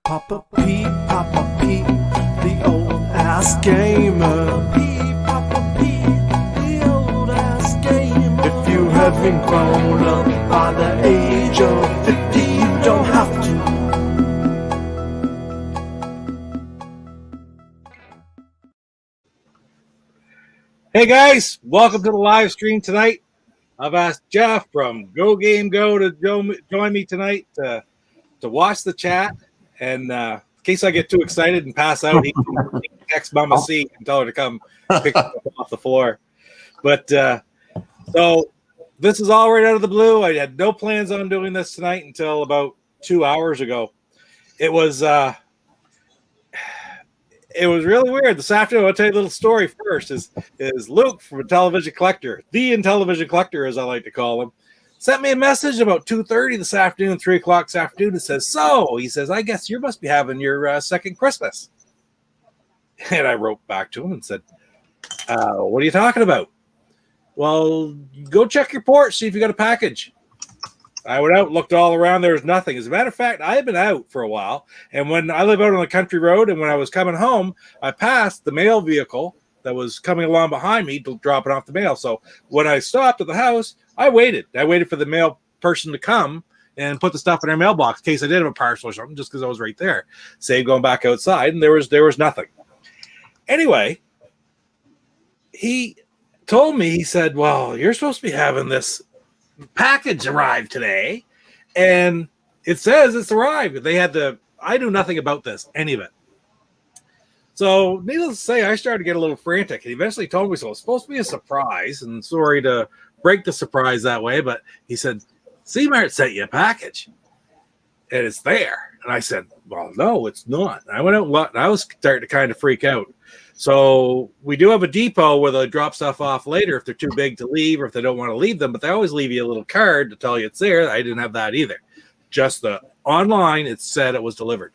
Papa P, the old ass gamer. P, the old ass gamer. If you haven't grown up by the age of 50, you don't have to. Hey guys, welcome to the live stream tonight. I've asked Jeff from Go Game Go to join me tonight to watch the chat. And in case I get too excited and pass out, he can text Mama C and tell her to come pick me up off the floor. But so this is all right out of the blue. I had no plans on doing this tonight until about 2 hours ago. It was really weird. This afternoon, I'll tell you a little story first. Is Luc from Intellivision Collector, the Intellivision Collector, as I like to call him, sent me a message about 2:30 this afternoon, 3 o'clock this afternoon. It says, he says, I guess you must be having your second Christmas. And I wrote back to him and said, what are you talking about? Well, go check your porch, see if you got a package. I went out, looked all around. There was nothing. As a matter of fact, I had been out for a while. And when I live out on a country road, and when I was coming home, I passed the mail vehicle that was coming along behind me, dropping off the mail. So when I stopped at the house, I waited. I waited for the mail person to come and put the stuff in their mailbox in case I did have a parcel or something, just because I was right there. Save going back outside, and there was nothing. Anyway, he told me, he said, well, you're supposed to be having this package arrive today, and it says it's arrived. I knew nothing about this, any of it. So needless to say, I started to get a little frantic. He eventually told me so. It's supposed to be a surprise, and sorry to break the surprise that way, but he said, C-Mart sent you a package, and it's there. And I said, well, no, it's not. And I went out and looked, and I was starting to kind of freak out. So we do have a depot where they drop stuff off later if they're too big to leave or if they don't want to leave them, but they always leave you a little card to tell you it's there. I didn't have that either. Just online, it said it was delivered.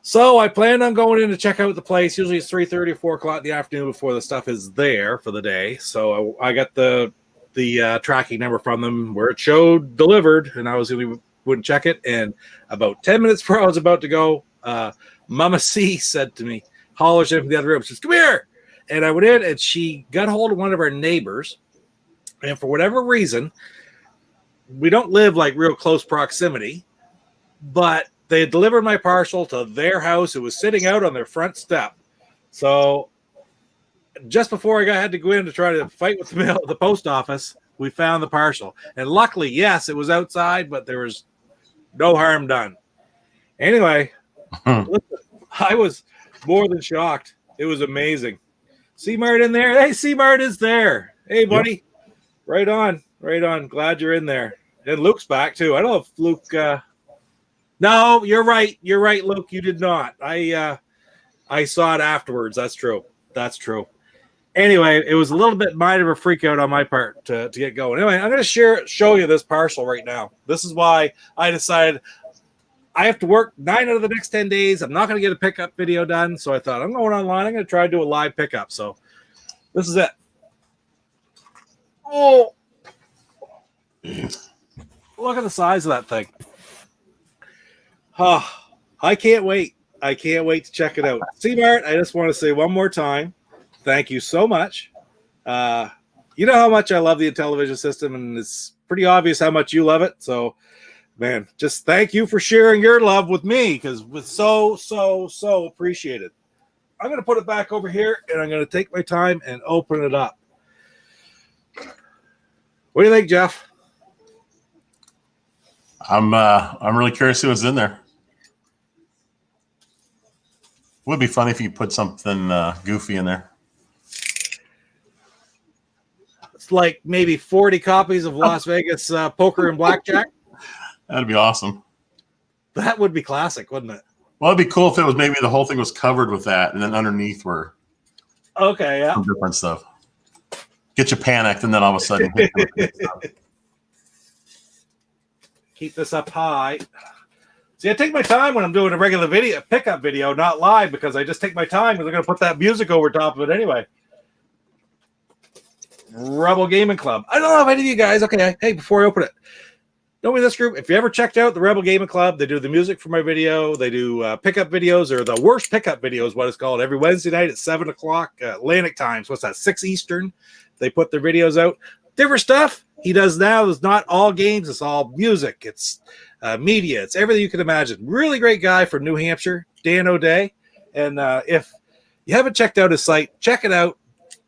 So I planned on going in to check out the place. Usually it's 3:30 or 4 o'clock in the afternoon before the stuff is there for the day. So I got the tracking number from them where it showed delivered, and I wouldn't check it. And about 10 minutes before I was about to go, Mama C said to me, hollers in from the other room, says, come here. And I went in, and she got hold of one of our neighbors. And for whatever reason, we don't live like real close proximity, but they had delivered my parcel to their house. It was sitting out on their front step. So just before I had to go in to try to fight with the post office, we found the parcel. And luckily, yes, it was outside, but there was no harm done. Anyway, listen, I was more than shocked. It was amazing. C-Mart in there. Hey, C-Mart is there. Hey, buddy. Yep. Right on. Glad you're in there. And Luc's back too. I don't know if Luc. No, you're right. You're right, Luc. You did not. I saw it afterwards. That's true. Anyway, it was a little bit minor of a freak out on my part to get going. Anyway, I'm going to show you this parcel right now. This is why I decided I have to work 9 out of the next 10 days. I'm not going to get a pickup video done. So I thought I'm going online. I'm going to try to do a live pickup. So this is it. Oh, look at the size of that thing. I can't wait. I can't wait to check it out. C-Mart, I just want to say one more time, thank you so much. You know how much I love the Intellivision system, and it's pretty obvious how much you love it. So, man, just thank you for sharing your love with me, because it's so appreciated. I'm going to put it back over here, and I'm going to take my time and open it up. What do you think, Jeff? I'm really curious to see what's in there. Would be funny if you put something goofy in there. It's like maybe 40 copies of Las Vegas Poker and Blackjack. That'd be awesome. That would be classic, wouldn't it? Well, it'd be cool if it was maybe the whole thing was covered with that, and then underneath were some different stuff. Get you panicked, and then all of a sudden keep this up high. See, I take my time when I'm doing a regular video, pickup video, not live, because I just take my time because I'm going to put that music over top of it anyway. Rebel Gaming Club. I don't know if any of you guys, okay, hey, before I open it, Don't be this group. If you ever checked out the Rebel Gaming Club, they do the music for my video. They do pickup videos, or the worst pickup videos, what it's called, every Wednesday night at 7 o'clock Atlantic times. What's that? 6 Eastern. They put their videos out. Different stuff he does now. It's not all games. It's all music. It's media. It's everything you can imagine. Really great guy from New Hampshire, Dan O'Day. And if you haven't checked out his site, check it out.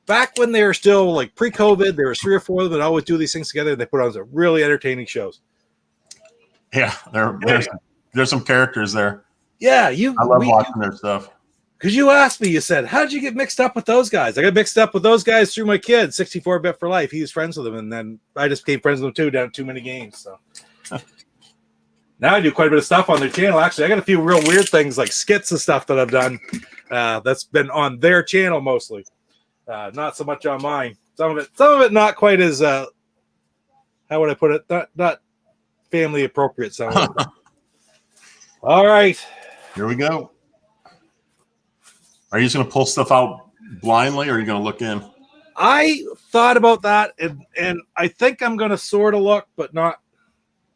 Back when they were still like pre-COVID, there was 3 or 4 of them that always do these things together. And they put on some really entertaining shows. Yeah, there's some characters there. Yeah, I love watching their stuff. Because you asked me, you said, "How'd you get mixed up with those guys?" I got mixed up with those guys through my kid, 64-bit for life. He was friends with them, and then I just became friends with them too. Down too many games, so now I do quite a bit of stuff on their channel. Actually, I got a few real weird things like skits and stuff that I've done. That's been on their channel mostly, not so much on mine. Some of it not quite as how would I put it? Not family appropriate. Some of it. All right, here we go. Are you just going to pull stuff out blindly, or are you going to look in? I thought about that, and I think I'm going to sort of look, but not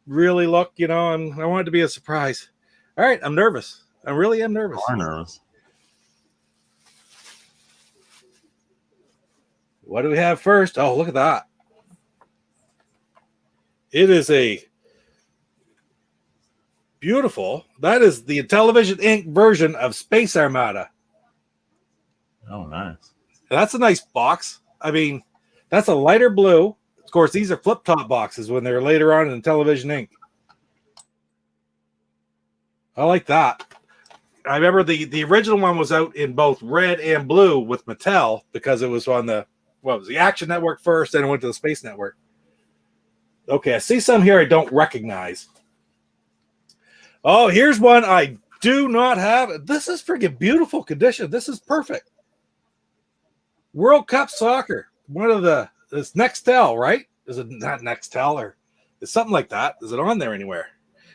really look. You know, I want it to be a surprise. All right, I'm nervous. I really am nervous. You are nervous. What do we have first? Oh, look at that. It is a beautiful. That is the Intellivision Inc. version of Space Armada. Oh, nice. That's a nice box. I mean, that's a lighter blue. Of course, these are flip-top boxes when they're later on in Intellivision Inc. I like that. I remember the original one was out in both red and blue with Mattel because it was on the Action Network first, then it went to the Space Network. Okay, I see some here I don't recognize. Oh, here's one I do not have. This is freaking beautiful condition. This is perfect. World Cup Soccer. It's Nextel, right? Is it not Nextel, or it's something like that? Is it on there anywhere?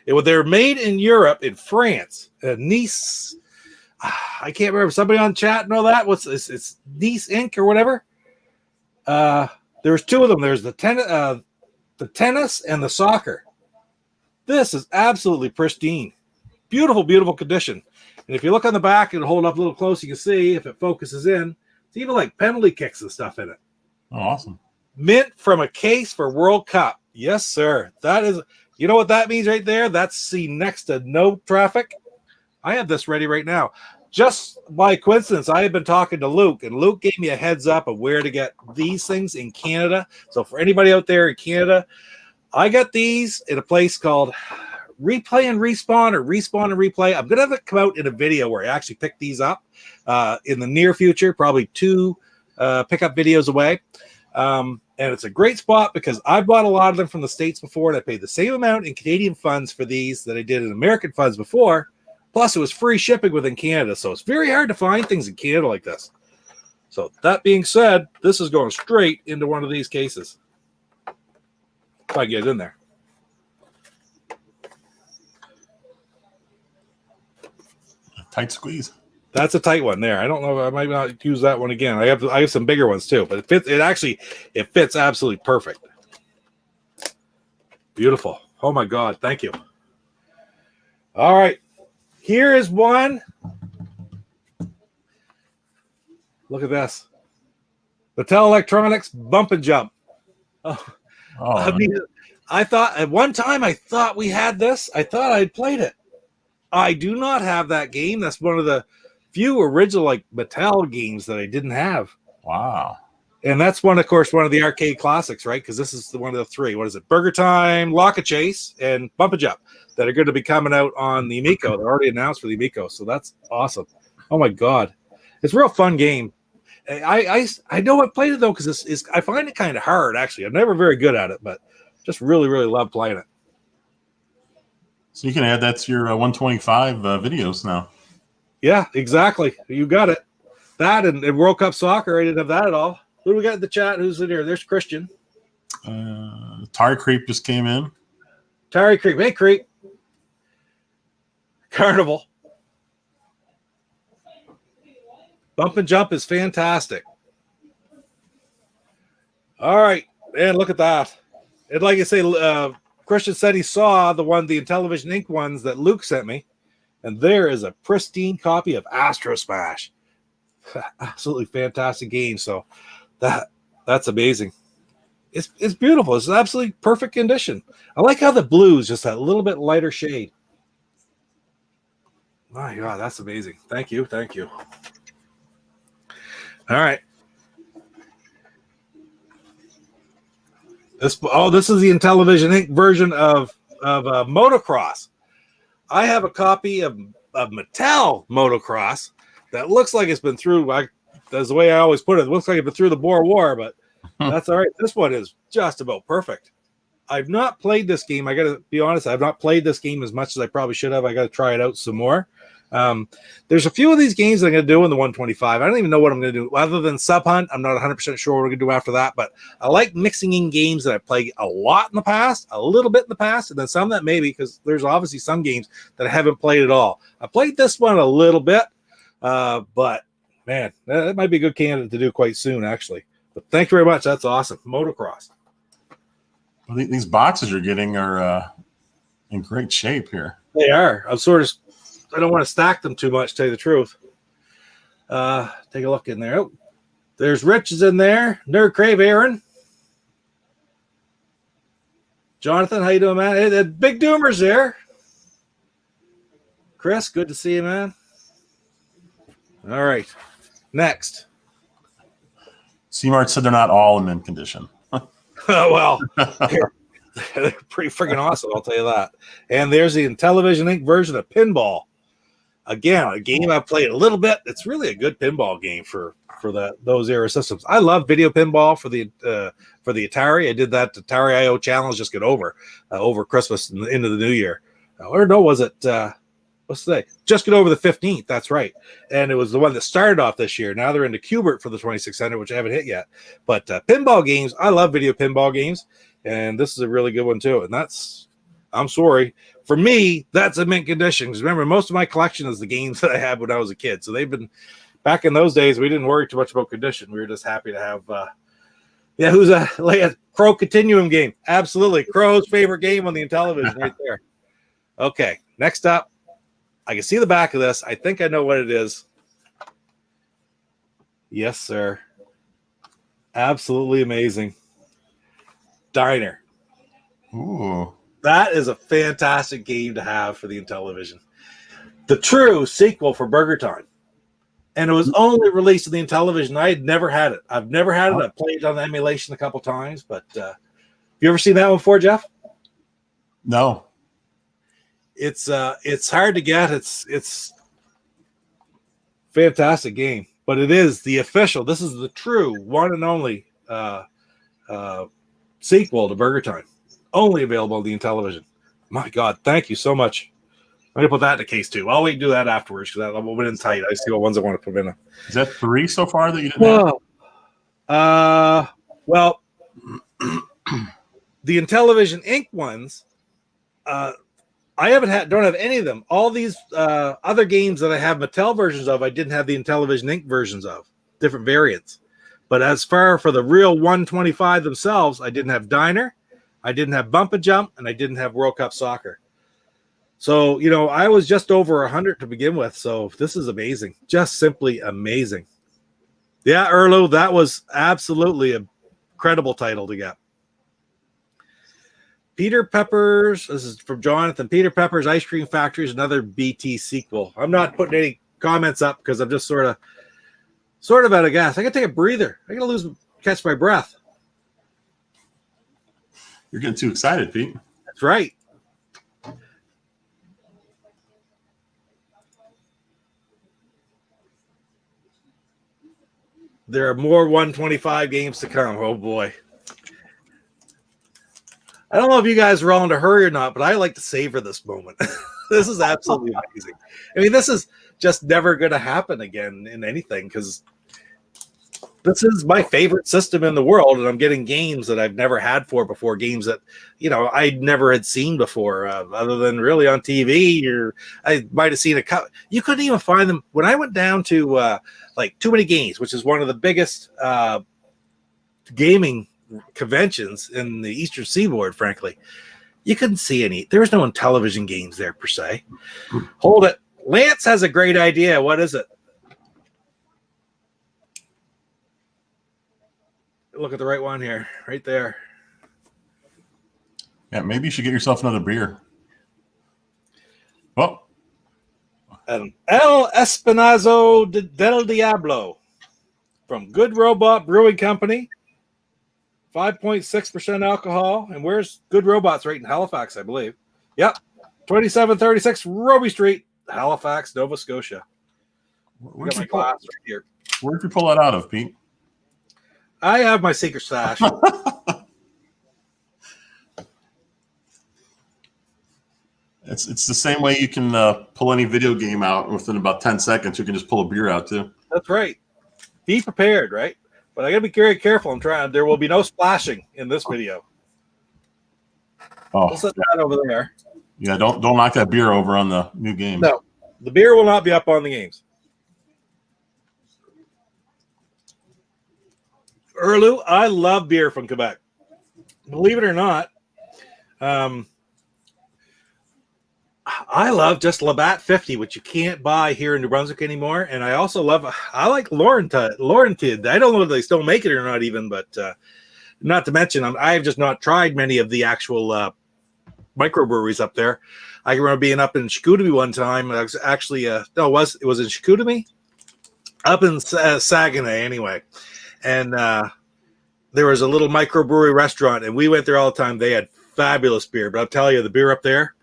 They're made in Europe, in France, Nice. I can't remember. Somebody on chat know that? It's Nice Inc. or whatever. There's 2 of them. There's the tennis and the soccer. This is absolutely pristine. Beautiful, beautiful condition. And if you look on the back, it'll hold up a little close. You can see if it focuses in. It's even like penalty kicks and stuff in it. Oh, awesome. Mint from a case for World Cup. Yes, sir. That is, you know what that means right there? That's C next to no traffic. I have this ready right now. Just by coincidence, I have been talking to Luc, and Luc gave me a heads up of where to get these things in Canada. So for anybody out there in Canada, I got these in a place called Replay and Respawn, or Respawn and Replay. I'm going to have it come out in a video where I actually pick these up in the near future, probably 2 pickup videos away. And it's a great spot because I bought a lot of them from the States before, and I paid the same amount in Canadian funds for these that I did in American funds before. Plus, it was free shipping within Canada. So it's very hard to find things in Canada like this. So that being said, this is going straight into one of these cases. If I get it in there. Tight squeeze. That's a tight one there. I don't know. I might not use that one again. I have some bigger ones too, but it fits absolutely perfect. Beautiful. Oh my God. Thank you. All right. Here is one. Look at this. Mattel Electronics Bump and Jump. Oh. I mean, I thought at one time we had this. I thought I'd played it. I do not have that game. That's one of the few original like Mattel games that I didn't have. Wow. And that's one of the arcade classics, right? Because this is one of the 3. What is it? Burger Time, Lock a Chase, and Bump and Jump that are going to be coming out on the Amico. They're already announced for the Amico, so that's awesome. Oh my God, it's a real fun game. I know I played it though because I find it kind of hard actually. I'm never very good at it, but just really love playing it. So you can add that to your 125 videos now. Yeah, exactly. You got it. That and World Cup Soccer. I didn't have that at all. Who do we got in the chat? Who's in here? There's Christian. Tire Creep just came in. Tire Creep. Hey, Creep. Carnival. Bump and Jump is fantastic. All right. And look at that. And like I say, Christian said he saw the Intellivision Inc. ones that Luc sent me, and there is a pristine copy of Astro Smash. Absolutely fantastic game. So that's amazing. It's beautiful. It's absolutely perfect condition. I like how the blue is just that little bit lighter shade. My God, that's amazing. Thank you. All right. This is the Intellivision Inc. version of Motocross. I have a copy of Mattel Motocross that looks like it's been through. That's the way I always put it. It looks like it's been through the Boer War, but that's all right. This one is just about perfect. I've not played this game. I got to be honest. I've not played this game as much as I probably should have. I got to try it out some more. There's a few of these games I'm going to do in the 125. I don't even know what I'm going to do other than Sub Hunt. I'm not 100% sure what we're going to do after that, but I like mixing in games that I played a lot in the past, a little bit in the past, and then some that maybe, because there's obviously some games that I haven't played at all. I played this one a little bit, but man, that might be a good candidate to do quite soon, actually. But thank you very much. That's awesome. Motocross. Well, these boxes you're getting are in great shape here. They are. I don't want to stack them too much, to tell you the truth. Take a look in there. Oh, there's Rich is in there. Nerd Crave Aaron. Jonathan, how you doing, man? Hey, Big Dumer's there. Chris, good to see you, man. All right. Next. C-Mart said they're not all in mint condition. Well, they're pretty freaking awesome, I'll tell you that. And there's the Intellivision Inc. version of Pinball. Again, a game I've played a little bit. It's really a good pinball game for those era systems. I love video pinball for the Atari. I did that Atari IO challenge just get over Christmas and into the New Year. Or no, was it what's today? Just get over the 15th. That's right. And it was the one that started off this year. Now they're into Qbert for the 2600, which I haven't hit yet. But pinball games, I love video pinball games, and this is a really good one too. And I'm sorry. For me, that's a mint condition. Because remember, most of my collection is the games that I had when I was a kid. So they've been back in those days. We didn't worry too much about condition. We were just happy to have. Who's a Crow Continuum game? Absolutely, Crow's favorite game on the Intellivision, right there. Okay, next up, I can see the back of this. I think I know what it is. Yes, sir. Absolutely amazing. Diner. Ooh. That is a fantastic game to have for the Intellivision. The true sequel for Burger Time. And it was only released in the Intellivision. I had never had it. I've never had it. I've played it on the emulation a couple times. But you ever seen that one before, Jeff? No. It's hard to get. It's fantastic game. But it is the official. This is the true one and only sequel to Burger Time. Only available on the Intellivision. My God, thank you so much. I'm going to put that in the case too. I'll wait and do that afterwards because I'm a bit in tight. I see what ones I want to put in. Is that 3 so far that you didn't have? Well, the Intellivision Inc. ones, I don't have any of them. All these other games that I have Mattel versions of, I didn't have the Intellivision Inc. versions of, different variants. But as far for the real 125 themselves, I didn't have Diner, I didn't have Bump and Jump, and I didn't have World Cup Soccer. So, I was just over 100 to begin with. So this is amazing. Just simply amazing. Yeah, Erlo, that was absolutely a credible title to get. Peter Pepper's, this is from Jonathan. Peter Pepper's Ice Cream Factory is another BT sequel. I'm not putting any comments up because I'm just sort of out of gas. I got to take a breather. I got to catch my breath. You're getting too excited, Pete. That's right. There are more 125 games to come. Oh, boy. I don't know if you guys are all in a hurry or not, but I like to savor this moment. This is absolutely amazing. I mean, this is just never going to happen again in anything because this is my favorite system in the world, and I'm getting games that I've never had before, games that, I never had seen before, other than really on TV, or I might have seen a couple. You couldn't even find them. When I went down to Too Many Games, which is one of the biggest gaming conventions in the Eastern Seaboard, frankly, You couldn't see any. There was no Intellivision games there per se. Hold it. Lance has a great idea. What is it? Look at the right one here, right there. Yeah, maybe you should get yourself another beer. Oh. El Espinazo del Diablo from Good Robot Brewing Company. 5.6% alcohol. And where's Good Robots? Right in Halifax, I believe. Yep. 2736 Roby Street, Halifax, Nova Scotia. Where'd you pull that out of, Pete? I have my secret stash. It's the same way you can pull any video game out within about 10 seconds. You can just pull a beer out too. That's right. Be prepared, right? But I got to be very careful. There will be no splashing in this video. Oh, we'll set that over there. Yeah, don't knock that beer over on the new game. No, the beer will not be up on the games. Erlu, I love beer from Quebec. Believe it or not, I love just Labatt 50, which you can't buy here in New Brunswick anymore. And I also I like Laurentide. I don't know if they still make it or not even, but not to mention, I've just not tried many of the actual microbreweries up there. I can remember being up in Chicoutimi one time. I was actually, it was in Chicoutimi? Up in Saguenay anyway. And there was a little microbrewery restaurant, and we went there all the time. They had fabulous beer, but I'll tell you, the beer up there,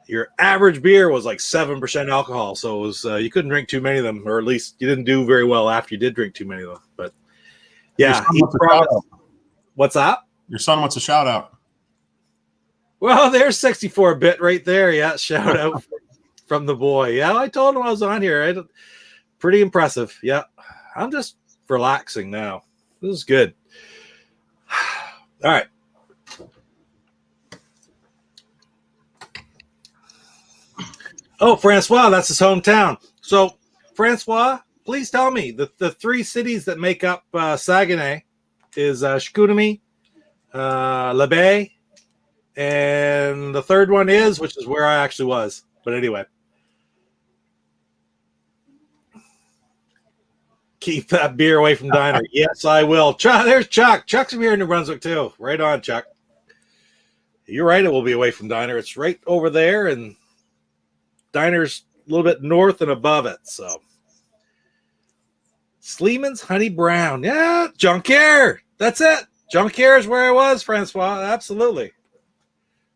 your average beer was like 7% alcohol, so it was you couldn't drink too many of them, or at least you didn't do very well after you did drink too many of them. But yeah, what's that? Your son wants a shout out. Well, there's 64-bit right there. Yeah, shout out from the boy. Yeah, I told him I was on here. Pretty impressive. Yeah, I'm just relaxing now. This is good. All right. Oh, Francois, that's his hometown. So, Francois, please tell me the three cities that make up Saguenay is Chicoutimi, L'Abeille, and the third one is, which is where I actually was. But anyway. Keep that beer away from Diner. Yes, I will. There's Chuck. Chuck's here in New Brunswick, too. Right on, Chuck. You're right. It will be away from Diner. It's right over there, and Diner's a little bit north and above it. So, Sleeman's Honey Brown. Yeah, Jonquière. That's it. Jonquière is where I was, Francois. Absolutely.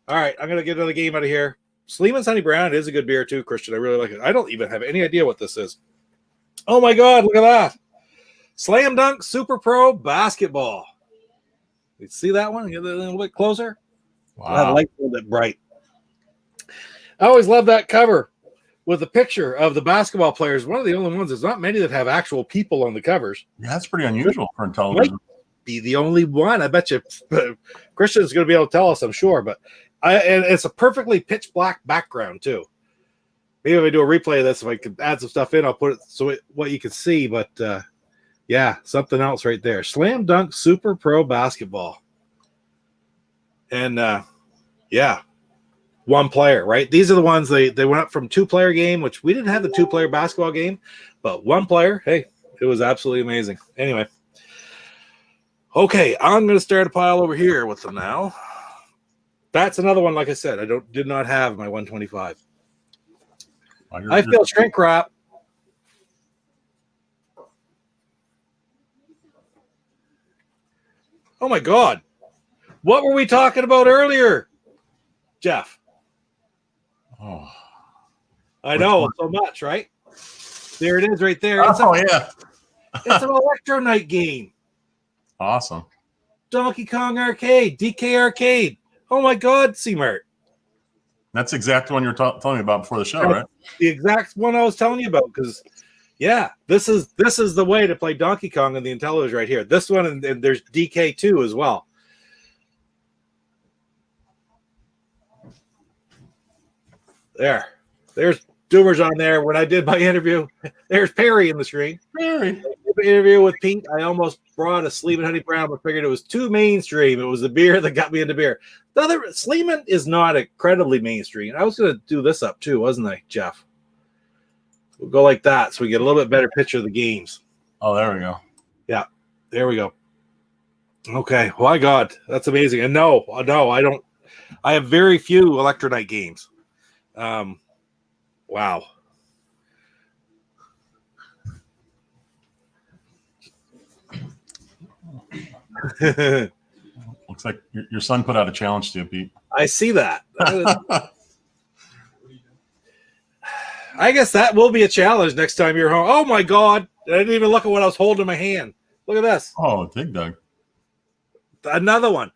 All right, I'm going to get another game out of here. Sleeman's Honey Brown is a good beer, too, Christian. I really like it. I don't even have any idea what this is. Oh, my God, look at that. Slam Dunk Super Pro Basketball. You see that one? Get a little bit closer. Wow. That light's a little bit bright. I always love that cover with a picture of the basketball players. One of the only ones. There's not many that have actual people on the covers. Yeah, that's pretty unusual for Intellivision. Might be the only one. I bet you Christian's going to be able to tell us, I'm sure. But and it's a perfectly pitch black background, too. Maybe if I do a replay of this, if I could add some stuff in, I'll put it so what you can see. But, yeah, something else right there. Slam Dunk Super Pro Basketball. And, yeah, one player, right? These are the ones they went up from two-player game, which we didn't have the two-player basketball game. But one player, hey, it was absolutely amazing. Anyway. Okay, I'm going to start a pile over here with them now. That's another one, like I said, I did not have my 125. I feel shrink wrap. Oh my God. What were we talking about earlier, Jeff? Oh, I know so much, right? There it is right there. Yeah. It's an Electro Night game. Awesome. Donkey Kong Arcade, DK Arcade. Oh my God, C-Mart. That's exactly one you were telling me about before the show, right? The exact one I was telling you about, because yeah, this is the way to play Donkey Kong on the Intellivision right here. This one, and there's DK2 as well. There's Dumer's on there. When I did my interview, there's Perry in the screen. Perry. interview with Pete, I almost brought a Sleeman Honey Brown, but figured it was too mainstream. It was the beer that got me into beer. The other Sleeman is not incredibly mainstream. I was going to do this up too, wasn't I, Jeff? We'll go like that so we get a little bit better picture of the games. Oh, there we go. Yeah, there we go. Okay. Oh, my God. That's amazing. And no, I don't. I have very few Electrolyte games. Wow. Looks like your son put out a challenge to you, Pete. I see that. I guess that will be a challenge next time you're home. Oh, my God. I didn't even look at what I was holding in my hand. Look at this. Oh, Dig Dug. Another one.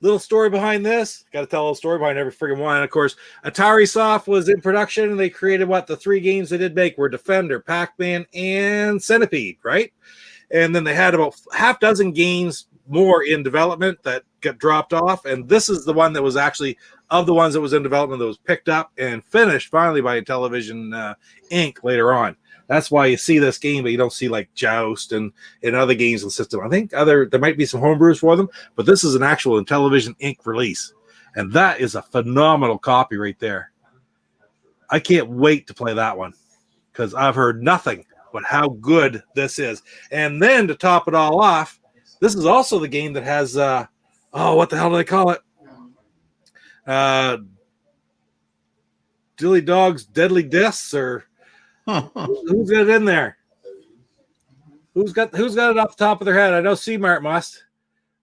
Little story behind this. Got to tell a little story behind every friggin' one. And of course, Atari Soft was in production, and they created the 3 games they did make were Defender, Pac-Man, and Centipede, right? And then they had about half dozen games more in development that got dropped off. And this is the one that was actually of the ones that was in development that was picked up and finished finally by Intellivision Inc. later on. That's why you see this game, but you don't see like Joust and other games in the system. I think there might be some homebrews for them, but this is an actual Intellivision Inc. release. And that is a phenomenal copy right there. I can't wait to play that one because I've heard nothing but how good this is. And then to top it all off, this is also the game that has, what the hell do they call it? Dilly Dog's Deadly Discs, or who's got it in there? Who's got it off the top of their head? I know C-Mart must.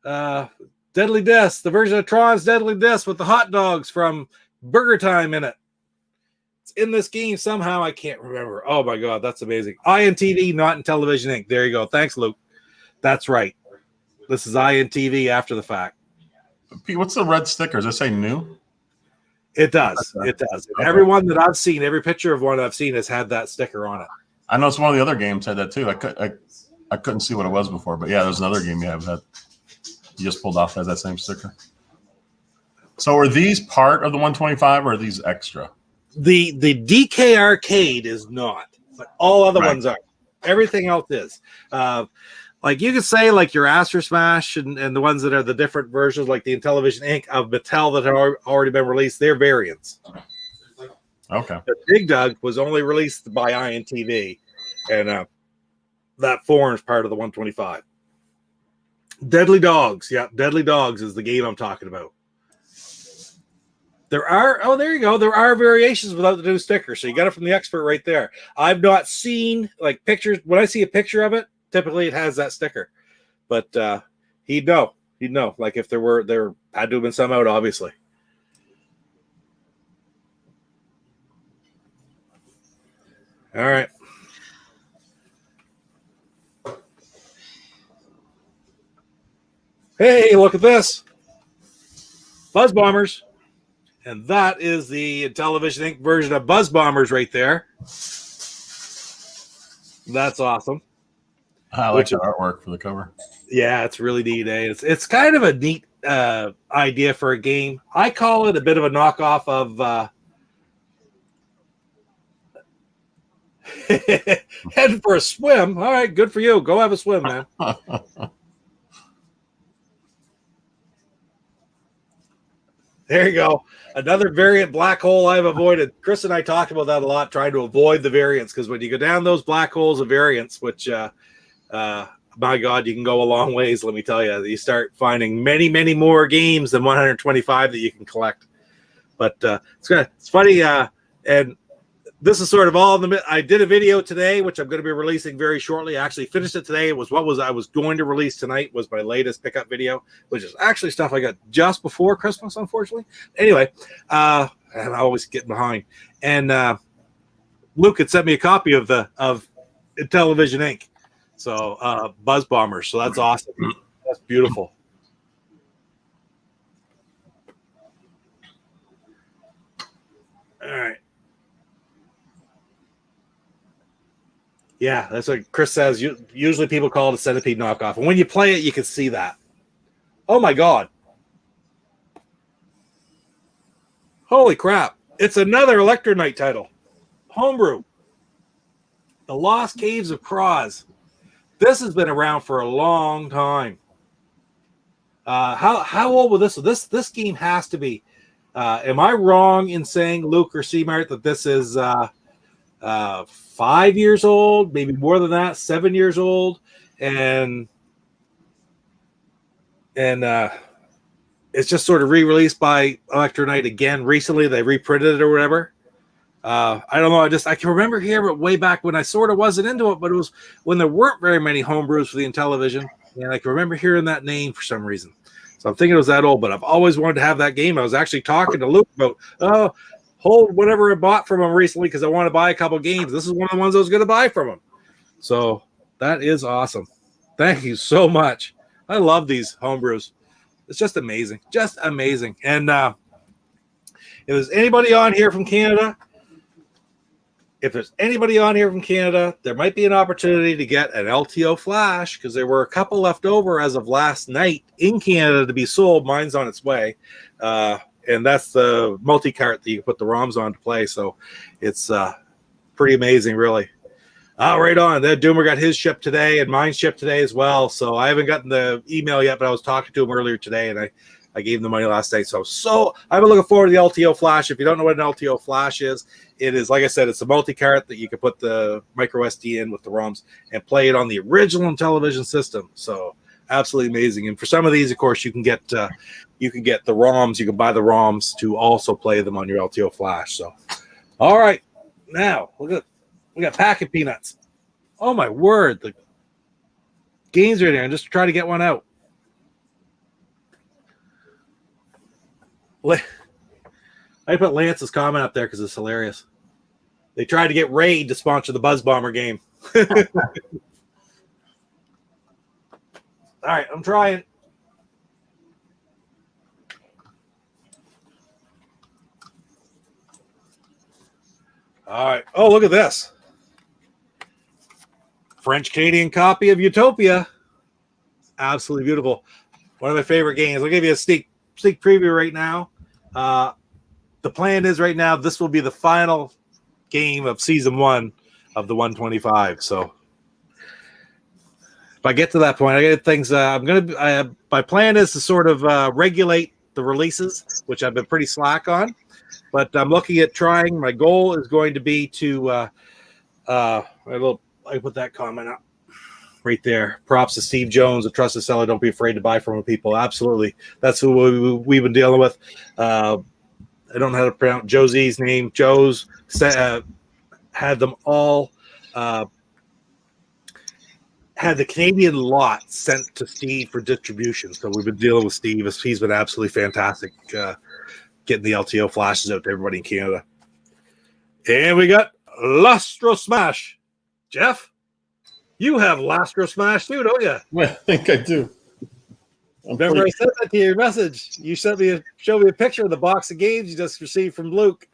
Deadly Discs, the version of Tron's Deadly Discs with the hot dogs from Burger Time in it. It's in this game somehow. I can't remember. Oh my God, that's amazing. INTV, not Intellivision Inc. There you go. Thanks, Luke. That's right. This is INTV after the fact. Pete, what's the red sticker? Does it say new? It does. It does. Okay. Everyone that I've seen, every picture of one I've seen has had that sticker on it. I know it's one of the other games had that too. I couldn't see what it was before, but yeah, there's another game you have that you just pulled off has that same sticker. So are these part of the 125 or are these extra? The DK Arcade is not, but all other ones are. Everything else is. Like you could say like your Astro Smash and the ones that are the different versions like the Intellivision Inc. of Mattel that have already been released, they're variants. Okay. The Dig Dug was only released by INTV, and that forms part of the 125. Deadly Dogs. Yeah, Deadly Dogs is the game I'm talking about. There are, there you go. There are variations without the new sticker. So you got it from the expert right there. I've not seen like pictures. When I see a picture of it, typically it has that sticker. But he'd know. He'd know. Like if there had to have been some out, obviously. All right. Hey, look at this. Buzz Bombers. And that is the Intellivision Inc. version of Buzz Bombers right there. That's awesome. I like the artwork for the cover. Yeah, it's really neat. It's kind of a neat idea for a game. I call it a bit of a knockoff of heading for a swim. All right, good for you. Go have a swim, man. There you go. Another variant black hole I've avoided. Chris and I talked about that a lot, trying to avoid the variants, because when you go down those black holes of variants, which, my God, you can go a long ways, let me tell you. You start finding many, many more games than 125 that you can collect. But it's funny, and this is sort of all in the. I did a video today, which I'm going to be releasing very shortly. I actually finished it today. It was I was going to release tonight was my latest pickup video, which is actually stuff I got just before Christmas, unfortunately. Anyway, and I always get behind. And Luke had sent me a copy of Intellivision Inc. So Buzz Bombers. So that's awesome. That's beautiful. All right. Yeah, that's what Chris says. Usually people call it a Centipede knockoff. And when you play it, you can see that. Oh, my God. Holy crap. It's another Electrolyte title. Homebrew. The Lost Caves of Kraz. This has been around for a long time. How old was this? This game has to be. Am I wrong in saying, Luc or C-Mart, that this is 5 years old, maybe more than that, 7 years old, and it's just sort of re-released by Electronite again recently. They reprinted it or whatever. I don't know. I can remember hearing it way back when I sort of wasn't into it, but it was when there weren't very many homebrews for the Intellivision, and I can remember hearing that name for some reason. So I'm thinking it was that old, but I've always wanted to have that game. I was actually talking to Luc about, hold whatever I bought from him recently because I want to buy a couple games. This is one of the ones I was going to buy from him. So that is awesome. Thank you so much. I love these homebrews. It's just amazing. Just amazing. And if there's anybody on here from Canada, there might be an opportunity to get an LTO Flash because there were a couple left over as of last night in Canada to be sold. Mine's on its way. And that's the multi-cart that you put the ROMs on to play. So it's pretty amazing, really. Right on. That Dumer got his shipped today and mine shipped today as well. So I haven't gotten the email yet, but I was talking to him earlier today and I gave him the money last night. So I've been looking forward to the LTO Flash. If you don't know what an LTO Flash is, it is, like I said, it's a multi-cart that you can put the micro SD in with the ROMs and play it on the original Intellivision system. So absolutely amazing. And for some of these, of course, you can get the ROMs. You can buy the ROMs to also play them on your LTO Flash. So, all right, now we got packing peanuts. Oh my word, the games are there. And just try to get one out. I put Lance's comment up there because it's hilarious. They tried to get Raid to sponsor the Buzz Bomber game. All right, I'm trying. All right. Oh, look at this. French-Canadian copy of Utopia. Absolutely beautiful. One of my favorite games. I'll give you a sneak preview right now. The plan is right now this will be the final game of season 1 of the 125. So if I get to that point, I get things. My plan is to sort of regulate the releases, which I've been pretty slack on. But I'm looking at trying. My goal is going to be to. I put that comment up right there. Props to Steve Jones, a trusted seller. Don't be afraid to buy from people. Absolutely, that's who we've been dealing with. I don't know how to pronounce Josie's name. Joe's had them all. Had the Canadian lot sent to Steve for distribution. So we've been dealing with Steve. He's been absolutely fantastic getting the LTO Flashes out to everybody in Canada. And we got Lastro Smash. Jeff, you have Lastro Smash too, don't you? I think I do. Remember I sent that to your message. You showed me a picture of the box of games you just received from Luc.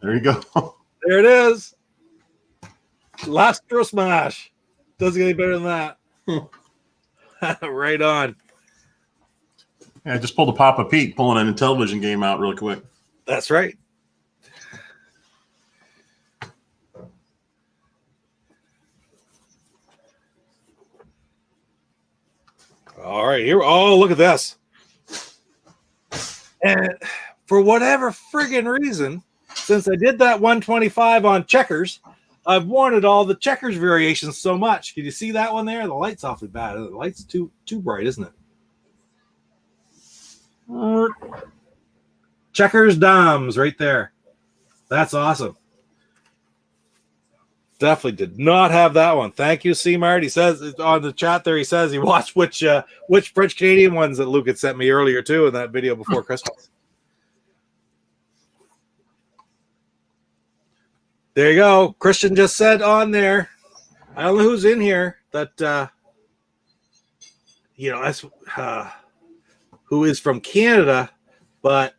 There you go. There it is. Lastro Smash. Doesn't get any better than that. Right on. Yeah, I just pulled a Papa Pete, pulling an Intellivision game out really quick. That's right. All right, here. Oh, look at this. And for whatever friggin' reason, since I did that 125 on checkers, I've wanted all the checkers variations so much. Can you see that one there? The light's awfully bad. The light's too bright, isn't it? Checkers Doms right there. That's awesome. Definitely did not have that one. Thank you, C-Mart. He says on the chat there, he says he watched which French Canadian ones that Luc had sent me earlier too in that video before Christmas. There you go. Christian just said on there. I don't know who's in here that that's who is from Canada, but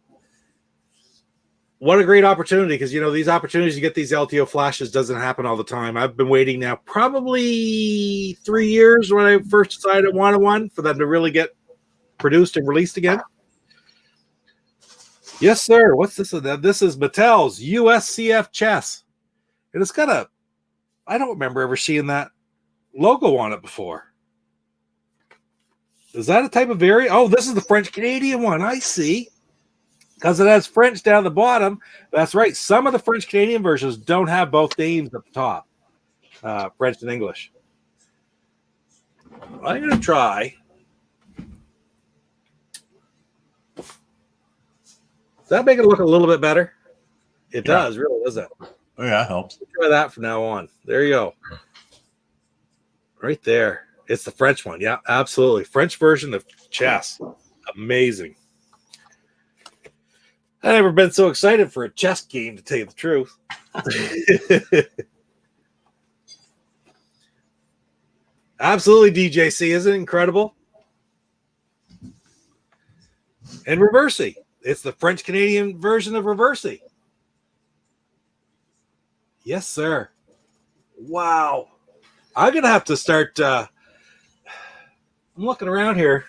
what a great opportunity, because these opportunities to get these LTO Flashes doesn't happen all the time. I've been waiting now probably 3 years when I first decided I wanted one for them to really get produced and released again. Yes, sir. What's this? This is Mattel's USCF chess. And it's got I don't remember ever seeing that logo on it before. Is that a type of variant? Oh, this is the French Canadian one. I see. Because it has French down the bottom. That's right. Some of the French Canadian versions don't have both names at the top, French and English. I'm going to try. Does that make it look a little bit better? It does, really, doesn't it? Oh, yeah, it helps. Try that from now on. There you go. Right there. It's the French one. Yeah, absolutely. French version of chess. Amazing. I've never been so excited for a chess game, to tell you the truth. Absolutely, DJC. Isn't it incredible? And Reversey. It's the French-Canadian version of Reversey. Yes, sir. Wow. I'm going to have to start... I'm looking around here.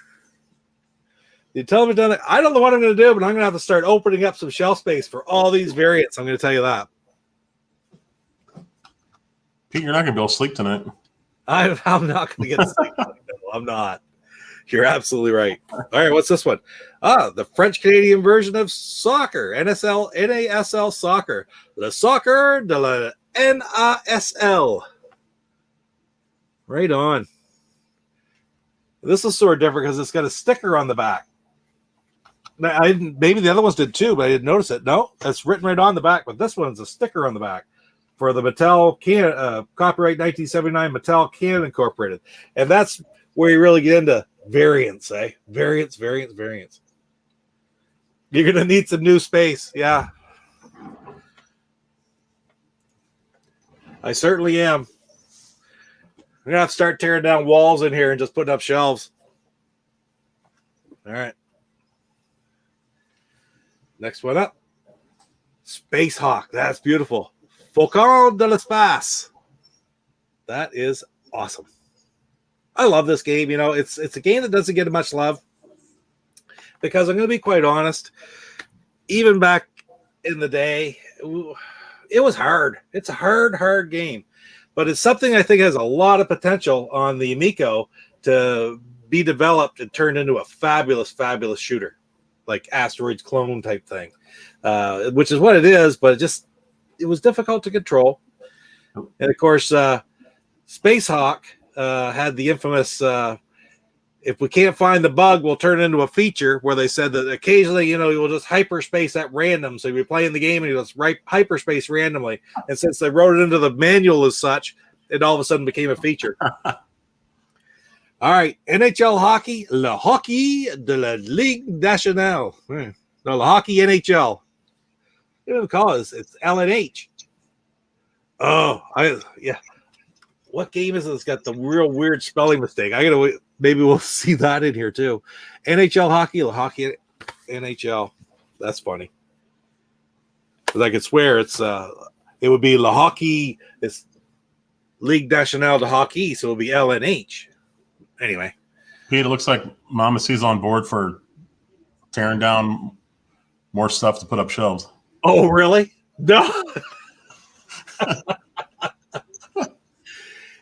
The Intellivision, I don't know what I'm going to do, but I'm going to have to start opening up some shelf space for all these variants. I'm going to tell you that. Pete, you're not going to be able to sleep tonight. I'm not going to get sleep. No, I'm not. You're absolutely right. All right, what's this one? The French-Canadian version of soccer, NASL soccer. Le Soccer de la NASL. Right on. This is sort of different because it's got a sticker on the back. Now, maybe the other ones did too, but I didn't notice it. No, it's written right on the back, but this one's a sticker on the back for the Mattel copyright 1979 Mattel Canon Incorporated. And that's where you really get into variants, eh? Variants. You're going to need some new space. Yeah. I certainly am. I'm going to have to start tearing down walls in here and just putting up shelves. All right. Next one up. Space Hawk. That's beautiful. Faucon de l'espace. That is awesome. I love this game. You know, it's a game that doesn't get much love because I'm going to be quite honest. Even back in the day, it was hard. It's a hard game. But it's something I think has a lot of potential on the Amico to be developed and turned into a fabulous shooter, like Asteroids clone type thing, which is what it is. But it was difficult to control. And of course, Space Hawk had the infamous, if we can't find the bug, we'll turn it into a feature where they said that occasionally, you'll just hyperspace at random. So you're playing the game and you just hyperspace randomly. And since they wrote it into the manual as such, it all of a sudden became a feature. All right. NHL hockey, Le Hockey de la Ligue Nationale. No, Le Hockey NHL. You don't call it. It's LNH. Oh, yeah. What game is it that's got the real weird spelling mistake? Maybe we'll see that in here too. NHL hockey, Le Hockey NHL. That's funny. Because I could swear it would be Le Hockey. It's Ligue Nationale de Hockey, so it would be LNH. Anyway, Pete, it looks like Mama C's on board for tearing down more stuff to put up shelves. Oh, really? No.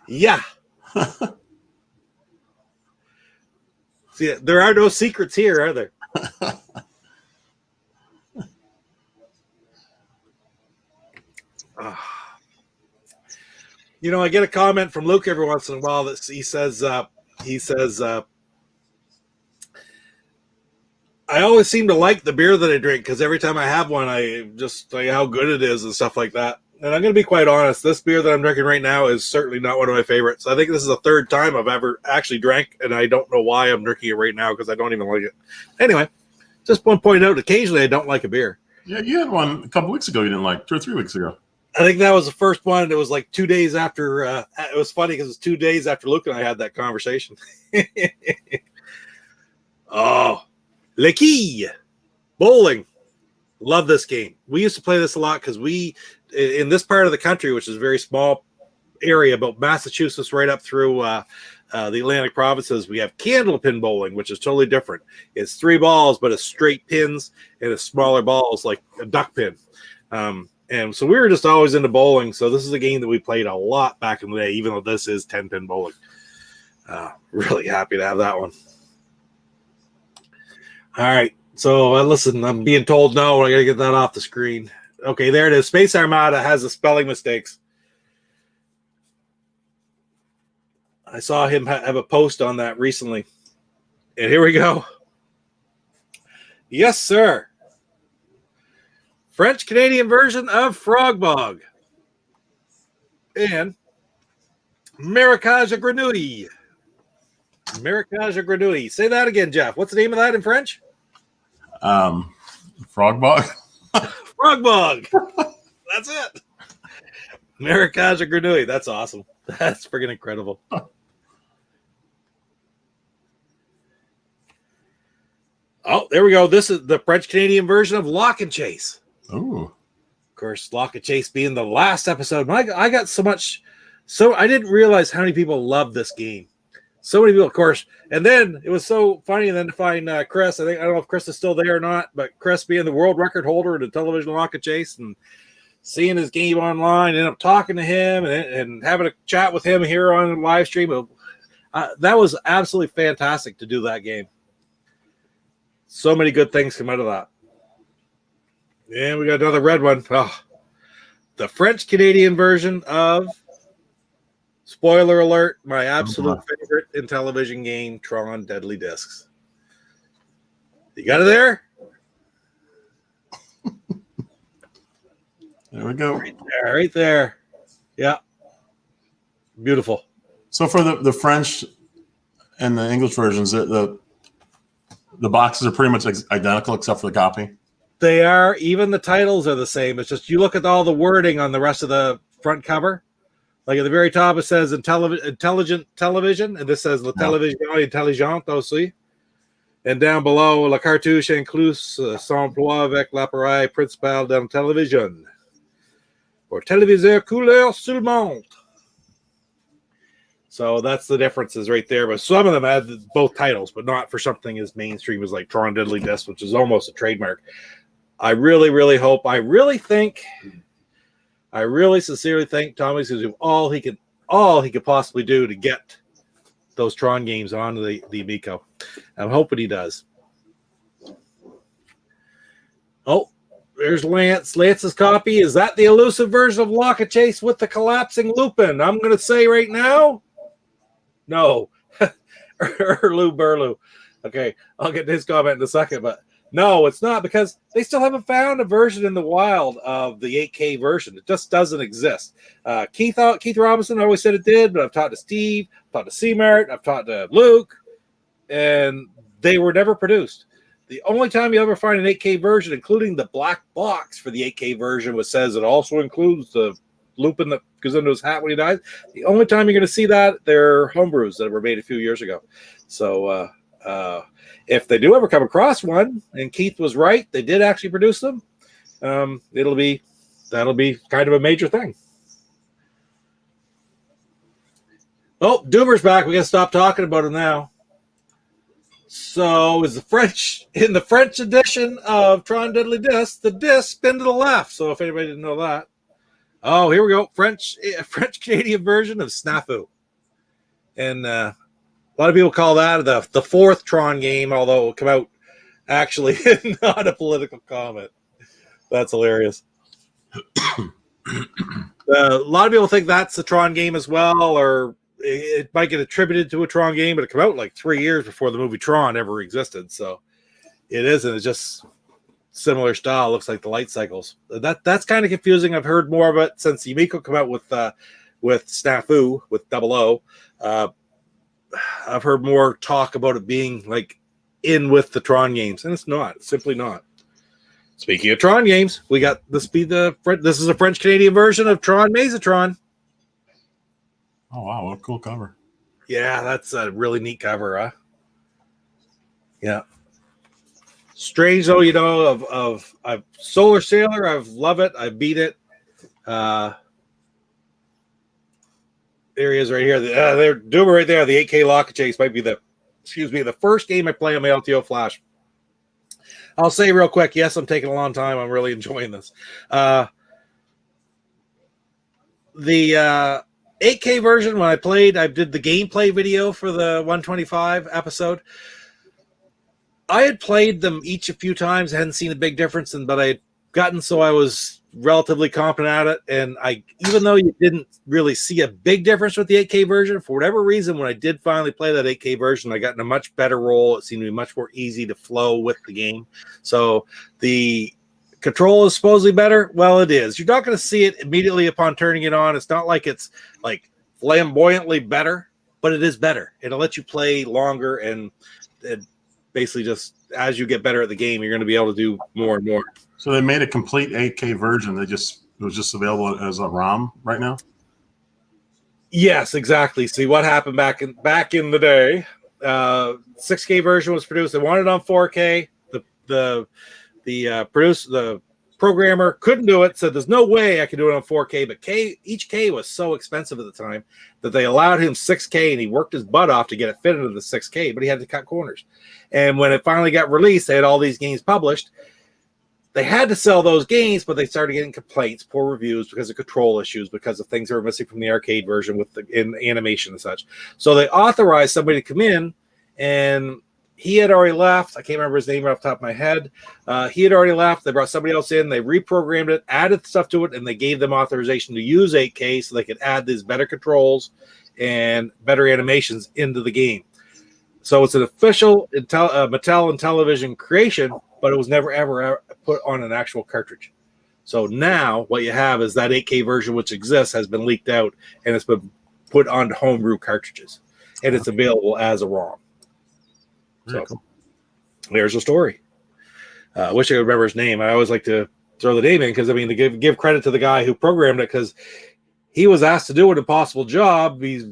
Yeah. See, there are no secrets here, are there? I get a comment from Luke every once in a while that he says, I always seem to like the beer that I drink because every time I have one, I just tell you how good it is and stuff like that. And I'm going to be quite honest. This beer that I'm drinking right now is certainly not one of my favorites. I think this is the third time I've ever actually drank, and I don't know why I'm drinking it right now because I don't even like it. Anyway, just want to point out, occasionally I don't like a beer. Yeah, you had one a couple weeks ago you didn't like, 2 or 3 weeks ago. I think that was the first one. It was like 2 days after. It was funny because it was 2 days after Luke and I had that conversation. Oh, Le Quille bowling. Love this game. We used to play this a lot because in this part of the country, which is a very small area, about Massachusetts right up through the Atlantic provinces, we have candlepin bowling, which is totally different. It's 3 balls, but it's straight pins and it's smaller balls like a duck pin. And so we were just always into bowling. So this is a game that we played a lot back in the day, even though this is 10-pin bowling. Really happy to have that one. All right. So listen, I'm being told no. I got to get that off the screen. Okay, there it is. Space Armada has the spelling mistakes. I saw him have a post on that recently. And here we go. Yes, sir. French-Canadian version of Frogbog. And Maracage à Grenouille. Maracage à Grenouille. Say that again, Jeff. What's the name of that in French? Frogbog. Frogbog. That's it. Maracage à Grenouille. That's awesome. That's freaking incredible. Oh, there we go. This is the French-Canadian version of Lock and Chase. Ooh. Of course, Lock and Chase being the last episode. I got so much. So I didn't realize how many people love this game. So many people, of course. And then it was so funny then to find Chris. I don't know if Chris is still there or not, but Chris being the world record holder in the television Lock and Chase and seeing his game online, and I'm talking to him and having a chat with him here on the live stream. That was absolutely fantastic to do that game. So many good things come out of that. And we got another red one. Oh, the French-Canadian version of, spoiler alert, my absolute favorite Intellivision game, Tron Deadly Discs. You got it there? There we go. Right there. Yeah. Beautiful. So for the French and the English versions, the boxes are pretty much identical except for the copy. They are. Even the titles are the same. It's just you look at all the wording on the rest of the front cover. Like at the very top, it says intelligent television, and this says La Télévision Intelligente aussi. And down below, La cartouche inclus s'emploie avec l'appareil principal de télévision. Or téléviseur couleur seulement. So that's the differences right there. But some of them had both titles, but not for something as mainstream as like Tron Deadly Disc, which is almost a trademark. I really, really hope. I really sincerely think Tommy's going to do all he could possibly do to get those Tron games onto the Amico. I'm hoping he does. Oh, there's Lance. Lance's copy. Is that the elusive version of Lock and Chase with the collapsing Lupin? I'm going to say right now, no. Lou Burlew. Okay, I'll get his comment in a second, but no, it's not, because they still haven't found a version in the wild of the 8K version. It just doesn't exist. Keith Robinson always said it did, but I've talked to Steve, I've talked to C-Mart, I've talked to Luke, and they were never produced. The only time you ever find an 8K version, including the black box for the 8K version, which says it also includes the Lupin that goes into his hat when he dies, the only time you're going to see that, they're homebrews that were made a few years ago. So if they do ever come across one, and Keith was right, they did actually produce them, that'll be kind of a major thing. Oh, Dumer's back. We got to stop talking about him now. So is the French edition of Tron Deadly Disc, the disc spin to the left. So if anybody didn't know that. Oh, here we go. French Canadian version of Snafu. And a lot of people call that the fourth Tron game, although it will come out actually not a political comment. That's hilarious. A lot of people think that's the Tron game as well, or it might get attributed to a Tron game, but it came out like 3 years before the movie Tron ever existed. So it isn't. It's just similar style. Looks like the light cycles. That's kind of confusing. I've heard more of it since Yumiko come out with Snafu with 00. I've heard more talk about it being like in with the Tron games, and it's not. It's simply not. Speaking of Tron games, we got this is a French Canadian version of Tron Mesotron. Oh wow, what a cool cover. Yeah, that's a really neat cover, huh? Yeah. Strange though, of I've Solar Sailor, I've love it, I beat it. There he is right here. They're doing right there. The 8K Lock and Chase might be the first game I play on my LTO Flash. I'll say real quick, yes, I'm taking a long time. I'm really enjoying this. the 8K version, when I did the gameplay video for the 125 episode. I had played them each a few times. I hadn't seen a big difference, but I had gotten so I was relatively competent at it. And even though you didn't really see a big difference with the 8K version, for whatever reason, when I did finally play that 8K version, I got in a much better role. It seemed to be much more easy to flow with the game. So the control is supposedly better. Well, it is. You're not going to see it immediately upon turning it on. It's not like it's like flamboyantly better, but it is better. It'll let you play longer, and basically just as you get better at the game, you're going to be able to do more and more. So they made a complete 8K version. It was just available as a ROM right now. Yes, exactly. See what happened back in the day. 6K version was produced. They wanted it on 4K. The programmer couldn't do it, said there's no way I can do it on 4K, but each K was so expensive at the time that they allowed him 6K, and he worked his butt off to get it fit into the 6K, but he had to cut corners. And when it finally got released, they had all these games published. They had to sell those games, but they started getting complaints, poor reviews because of control issues, because of things that were missing from the arcade version in animation and such. So they authorized somebody to come in, and he had already left. I can't remember his name right off the top of my head. He had already left. They brought somebody else in. They reprogrammed it, added stuff to it, and they gave them authorization to use 8K so they could add these better controls and better animations into the game. So it's an official Mattel Intellivision creation, but it was never, ever put on an actual cartridge. So now what you have is that 8K version, which exists, has been leaked out, and it's been put onto homebrew cartridges, and it's available as a ROM. So cool. There's a story. I wish I could remember his name. I always like to throw the name in because, I mean, to give credit to the guy who programmed it, because he was asked to do an impossible job. He's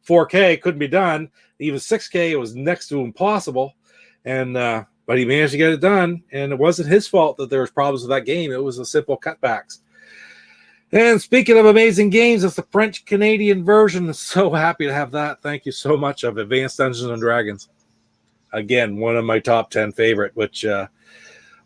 4K, couldn't be done. Even 6K, it was next to impossible. And but he managed to get it done, and it wasn't his fault that there was problems with that game. It was a simple cutbacks. And speaking of amazing games, it's the French-Canadian version. So happy to have that. Thank you so much, of Advanced Dungeons and Dragons. Again, one of my top 10 favorite, which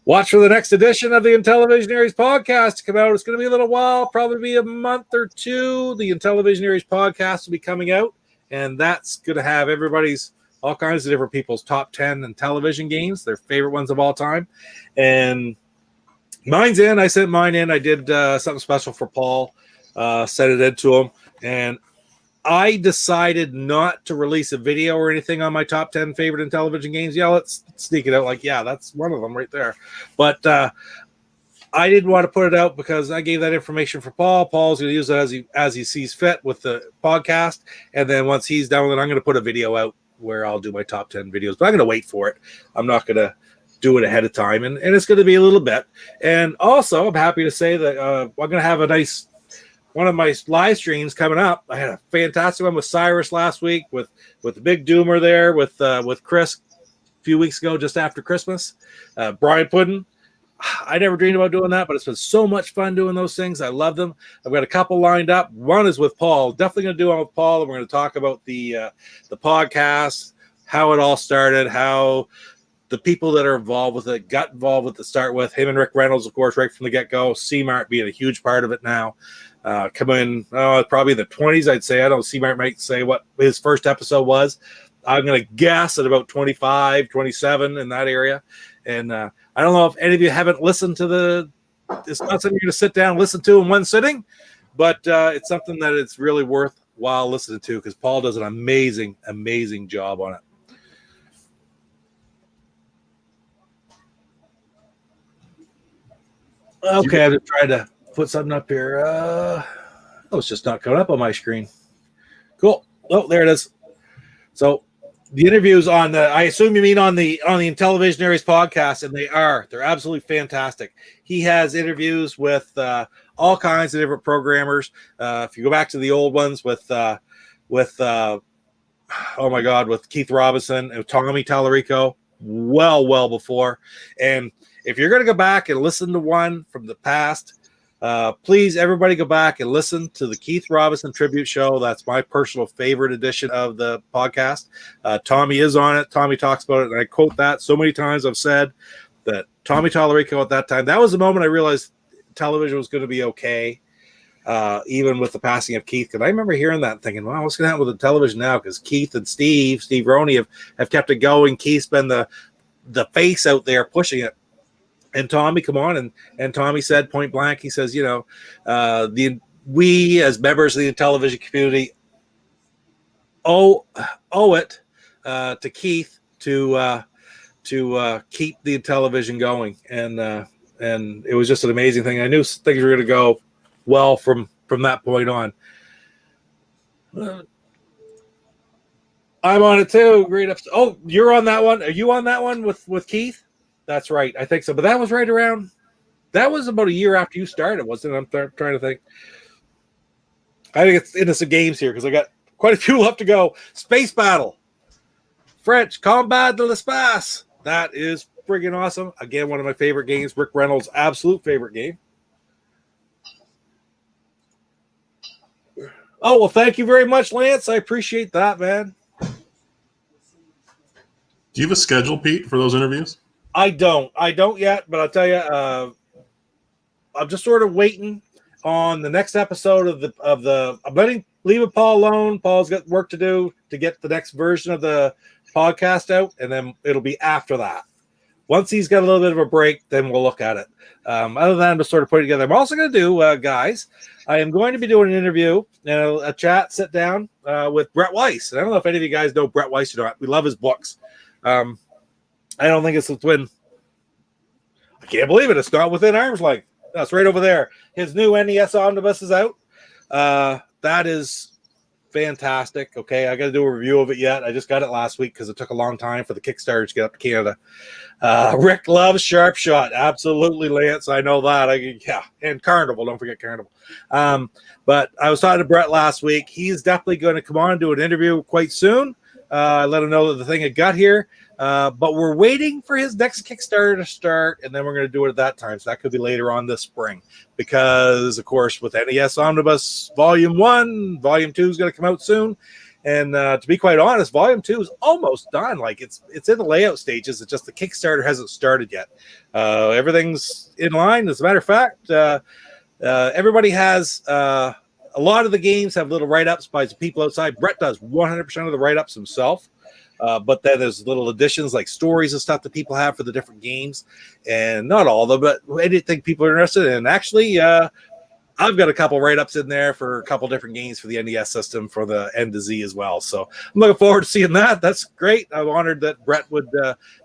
watch for the next edition of the Intellivisionaries Podcast to come out. It's going to be a little while, probably be a month or two. The Intellivisionaries Podcast will be coming out, and that's going to have everybody's, all kinds of different people's top 10 in television games, their favorite ones of all time. And mine's in. I sent mine in. I did something special for Paul, sent it in to him, and I decided not to release a video or anything on my top 10 favorite Intellivision games. Yeah, let's sneak it out. Like, yeah, that's one of them right there. But I didn't want to put it out because I gave that information for Paul. Paul's going to use it as he sees fit with the podcast. And then once he's done with it, I'm going to put a video out where I'll do my top 10 videos. But I'm going to wait for it. I'm not going to do it ahead of time. And it's going to be a little bit. And also, I'm happy to say that I'm going to have a nice one of my live streams coming up. I had a fantastic one with Cyrus last week, with the big Dumer there, with Chris a few weeks ago, just after Christmas. Brian Puddin. I never dreamed about doing that, but it's been so much fun doing those things. I love them. I've got a couple lined up. One is with Paul. Definitely going to do one with Paul, and we're going to talk about the podcast, how it all started, how the people that are involved with it got involved with it to start with. Him and Rick Reynolds, of course, right from the get-go. C-Mart being a huge part of it now. Come in probably in the 20s, I'd say. I don't know, C-Mart might say what his first episode was. I'm going to guess at about 25, 27 in that area. And I don't know if any of you haven't listened to it's not something you're going to sit down and listen to in one sitting, but it's something that it's really worthwhile listening to, because Paul does an amazing, amazing job on it. Okay, I'm trying to put something up here. It's just not coming up on my screen. Cool. Oh, there it is. So the interviews on I assume you mean on the Intellivisionaries podcast, and they're absolutely fantastic. He has interviews with all kinds of different programmers. If you go back to the old ones with Keith Robinson and Tommy Tallarico, well before. And if you're going to go back and listen to one from the past, please, everybody, go back and listen to the Keith Robinson tribute show. That's my personal favorite edition of the podcast. Tommy is on it. Tommy talks about it, and I quote that so many times. I've said that Tommy Tallarico at that time, that was the moment I realized television was going to be okay. even with the passing of Keith. Because I remember hearing that and thinking, wow, what's going to happen with the television now? Because Keith and Steve Roney have kept it going. Keith's been the face out there pushing it. And Tommy, come on. And Tommy said point blank, he says, we as members of the Intellivision community owe it to Keith to keep the Intellivision going. And it was just an amazing thing. I knew things were going to go well from that point on. I'm on it too. Great episode. Oh, you're on that one. Are you on that one with Keith? That's right. I think so. But that was right around. That was about a year after you started, wasn't it? I'm trying to think. I think it's into some games here because I got quite a few left to go. Space Battle. French Combat de l'Espace. That is friggin' awesome. Again, one of my favorite games. Rick Reynolds' absolute favorite game. Oh, well, thank you very much, Lance. I appreciate that, man. Do you have a schedule, Pete, for those interviews? I don't yet, but I'll tell you, I'm just sort of waiting on the next episode of the. I'm leaving Paul alone. Paul's got work to do to get the next version of the podcast out, and then it'll be after that. Once he's got a little bit of a break, then we'll look at it. Other than that, I'm just sort of putting together. I'm also going to do, guys, I am going to be doing an interview and a chat, sit down with Brett Weiss. And I don't know if any of you guys know Brett Weiss or not. We love his books. I don't think it's within. I can't believe it. It's not within arm's length. That's right over there. His new NES Omnibus is out. That is fantastic. Okay, I got to do a review of it yet. I just got it last week because it took a long time for the Kickstarter to get up to Canada. Rick loves Sharp Shot. Absolutely, Lance. I know that. And Carnival. Don't forget Carnival. But I was talking to Brett last week. He's definitely going to come on and do an interview quite soon. I let him know that the thing had got here. But we're waiting for his next Kickstarter to start, and then we're going to do it at that time. So that could be later on this spring. Because, of course, with NES Omnibus Volume 1, Volume 2 is going to come out soon. And to be quite honest, Volume 2 is almost done. Like, it's in the layout stages. It's just the Kickstarter hasn't started yet. Everything's in line. As a matter of fact, everybody has... a lot of the games have little write-ups by the people outside. Brett does 100% of the write-ups himself. But then there's little additions like stories and stuff that people have for the different games. And not all of them, but anything people are interested in. And actually, I've got a couple write-ups in there for a couple different games for the NES system for the N to Z as well. So I'm looking forward to seeing that. That's great. I'm honored that Brett would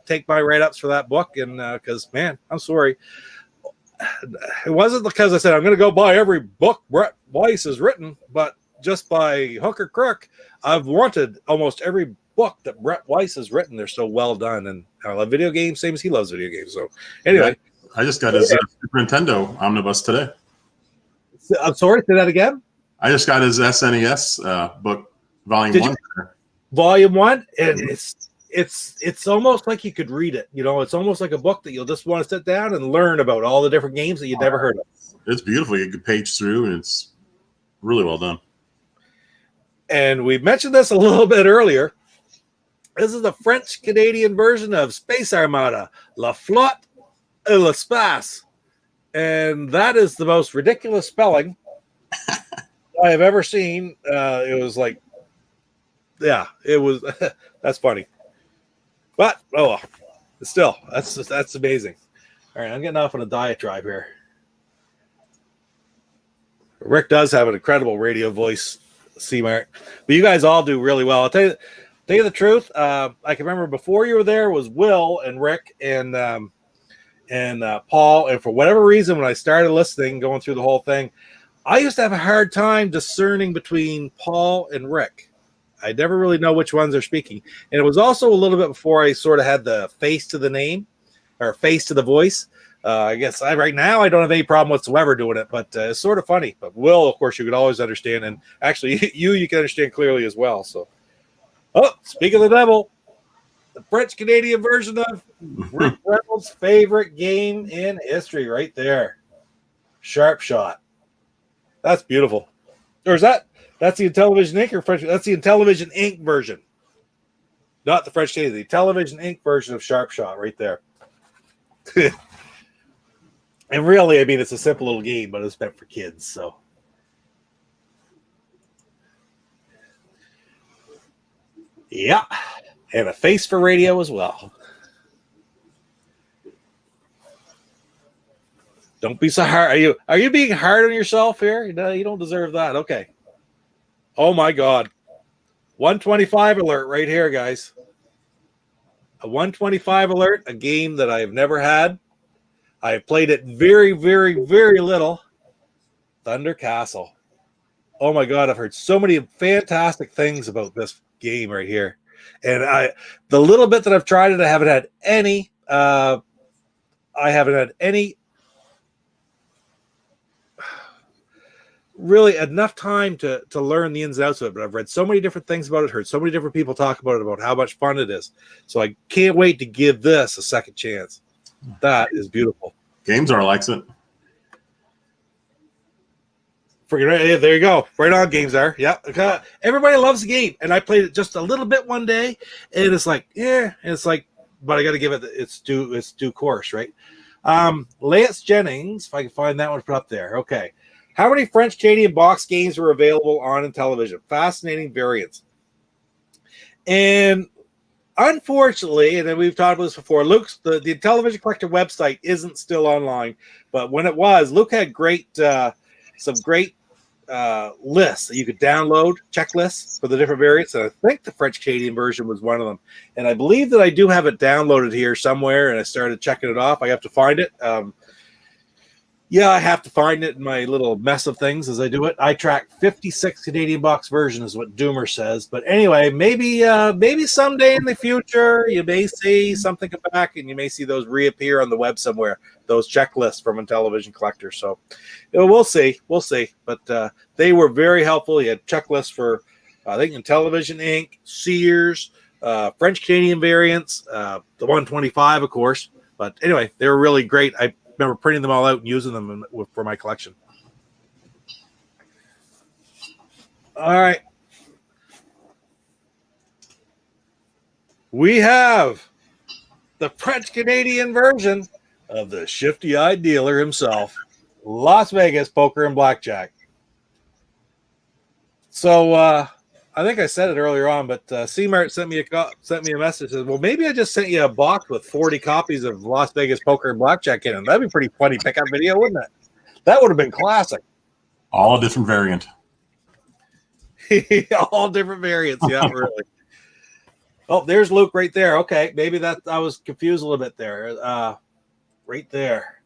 take my write-ups for that book. And because, man, I'm sorry. It wasn't because I said I'm going to go buy every book Brett Weiss has written, but just by hook or crook, I've wanted almost every book that Brett Weiss has written. They're so well done, and I love video games, same as he loves video games. So anyway, I just got his Super Nintendo Omnibus today. I'm sorry, say that again. I just got his SNES book, Volume 1. Volume 1, and it's almost like you could read it. You know, it's almost like a book that you'll just want to sit down and learn about all the different games that you'd never heard of. It's beautiful. You could page through, and it's really well done. And we mentioned this a little bit earlier. This is the French-Canadian version of Space Armada, La Flotte et l'Espace. And that is the most ridiculous spelling I have ever seen. It was like, yeah, it was. That's funny. But, oh, still, that's amazing. All right, I'm getting off on a diatribe here. Rick does have an incredible radio voice, C-Mart. But you guys all do really well. I'll tell you the truth. I can remember before you were there was Will and Rick and Paul. And for whatever reason, when I started listening, going through the whole thing, I used to have a hard time discerning between Paul and Rick. I never really know which ones are speaking. And it was also a little bit before I sort of had the face to the name or face to the voice. I guess right now I don't have any problem whatsoever doing it, but it's sort of funny. But Will, of course, you could always understand. And actually, you can understand clearly as well. So, speak of the devil, the French-Canadian version of Rick Reynolds' favorite game in history right there. Sharp Shot. That's beautiful. Or is that's the Intellivision Inc. or French? That's the Intellivision Inc. version. Not the French Canadian, the Intellivision Inc. version of Sharp Shot right there. And really, I mean, it's a simple little game, but it's meant for kids. So Yeah, and a face for radio as well. Don't be so hard. Are you being hard on yourself here? No, you don't deserve that. Okay. Oh my God. 125 alert right here, guys. A 125 alert, a game that I've never had. I've played it very, very, very little. Thunder Castle. Oh my God, I've heard so many fantastic things about this game right here. And the little bit that I've tried it, I haven't had any really enough time to learn the ins and outs of it, but I've read so many different things about it, heard so many different people talk about it, about how much fun it is. So I can't wait to give this a second chance. That is beautiful. GameStar likes it. There you go. Right on, GameStar. Yeah. Everybody loves the game. And I played it just a little bit one day, and it's like, yeah. And it's like, but I got to give it its due course, right? Lance Jennings, if I can find that one put up there. Okay. How many French Canadian box games are available on Intellivision? Fascinating variants. And unfortunately, and we've talked about this before, Luc's the Intellivision Collector website isn't still online, but when it was, Luc had some great lists that you could download, checklists for the different variants, and I think the French Canadian version was one of them. And I believe that I do have it downloaded here somewhere, and I started checking it off. I have to find it. Yeah, I have to find it in my little mess of things as I do it. I track 56 Canadian box version is what Dumer says. But anyway, maybe someday in the future, you may see something come back and you may see those reappear on the web somewhere, those checklists from Intellivision Collector. So we'll see. But they were very helpful. You had checklists for, I think, Intellivision Inc., Sears, French Canadian variants, the 125, of course. But anyway, they were really great. I remember printing them all out and using them for my collection. All right. We have the French Canadian version of the shifty-eyed dealer himself, Las Vegas Poker and Blackjack. So I think I said it earlier on, but C-Mart sent me a message. Says, well, maybe I just sent you a box with 40 copies of Las Vegas Poker and Blackjack in it. That'd be pretty funny pickup video, wouldn't it? That would have been classic. All a different variant. All different variants. Yeah, really. Oh, there's Luc right there. Okay, maybe that I was confused a little bit there. Right there.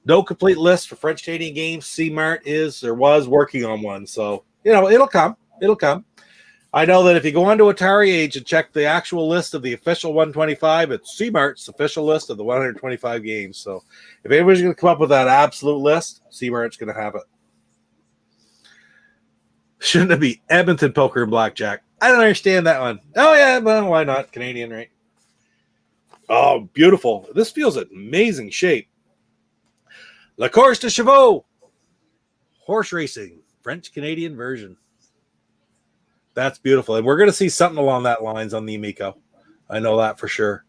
No complete list for French Canadian games. C-Mart was working on one, so it'll come. It'll come. I know that if you go onto Atari Age and check the actual list of the official 125, it's C-Mart's official list of the 125 games. So if anybody's going to come up with that absolute list, C-Mart's going to have it. Shouldn't it be Edmonton Poker and Blackjack? I don't understand that one. Oh, yeah, well, why not? Canadian, right? Oh, beautiful. This feels an amazing shape. La Course de Chevaux. Horse racing. French Canadian version. That's beautiful. And we're going to see something along that lines on the Amico. I know that for sure.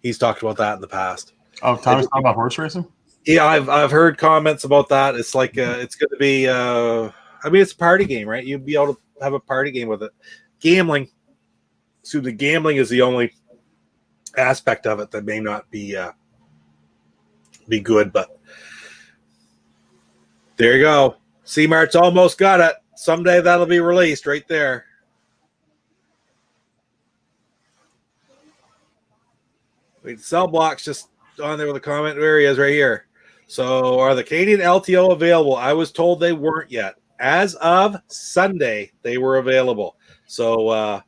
He's talked about that in the past. Oh, Tommy's talking about horse racing? Yeah, I've heard comments about that. It's like it's going to be it's a party game, right? You'd be able to have a party game with it. Gambling. So the gambling is the only aspect of it that may not be good, but there you go. C-Mart's almost got it. Someday that'll be released right there. Wait, Cell Block's just on there with a comment. There he is right here. So are the Canadian LTO available? I was told they weren't yet. As of Sunday, they were available. So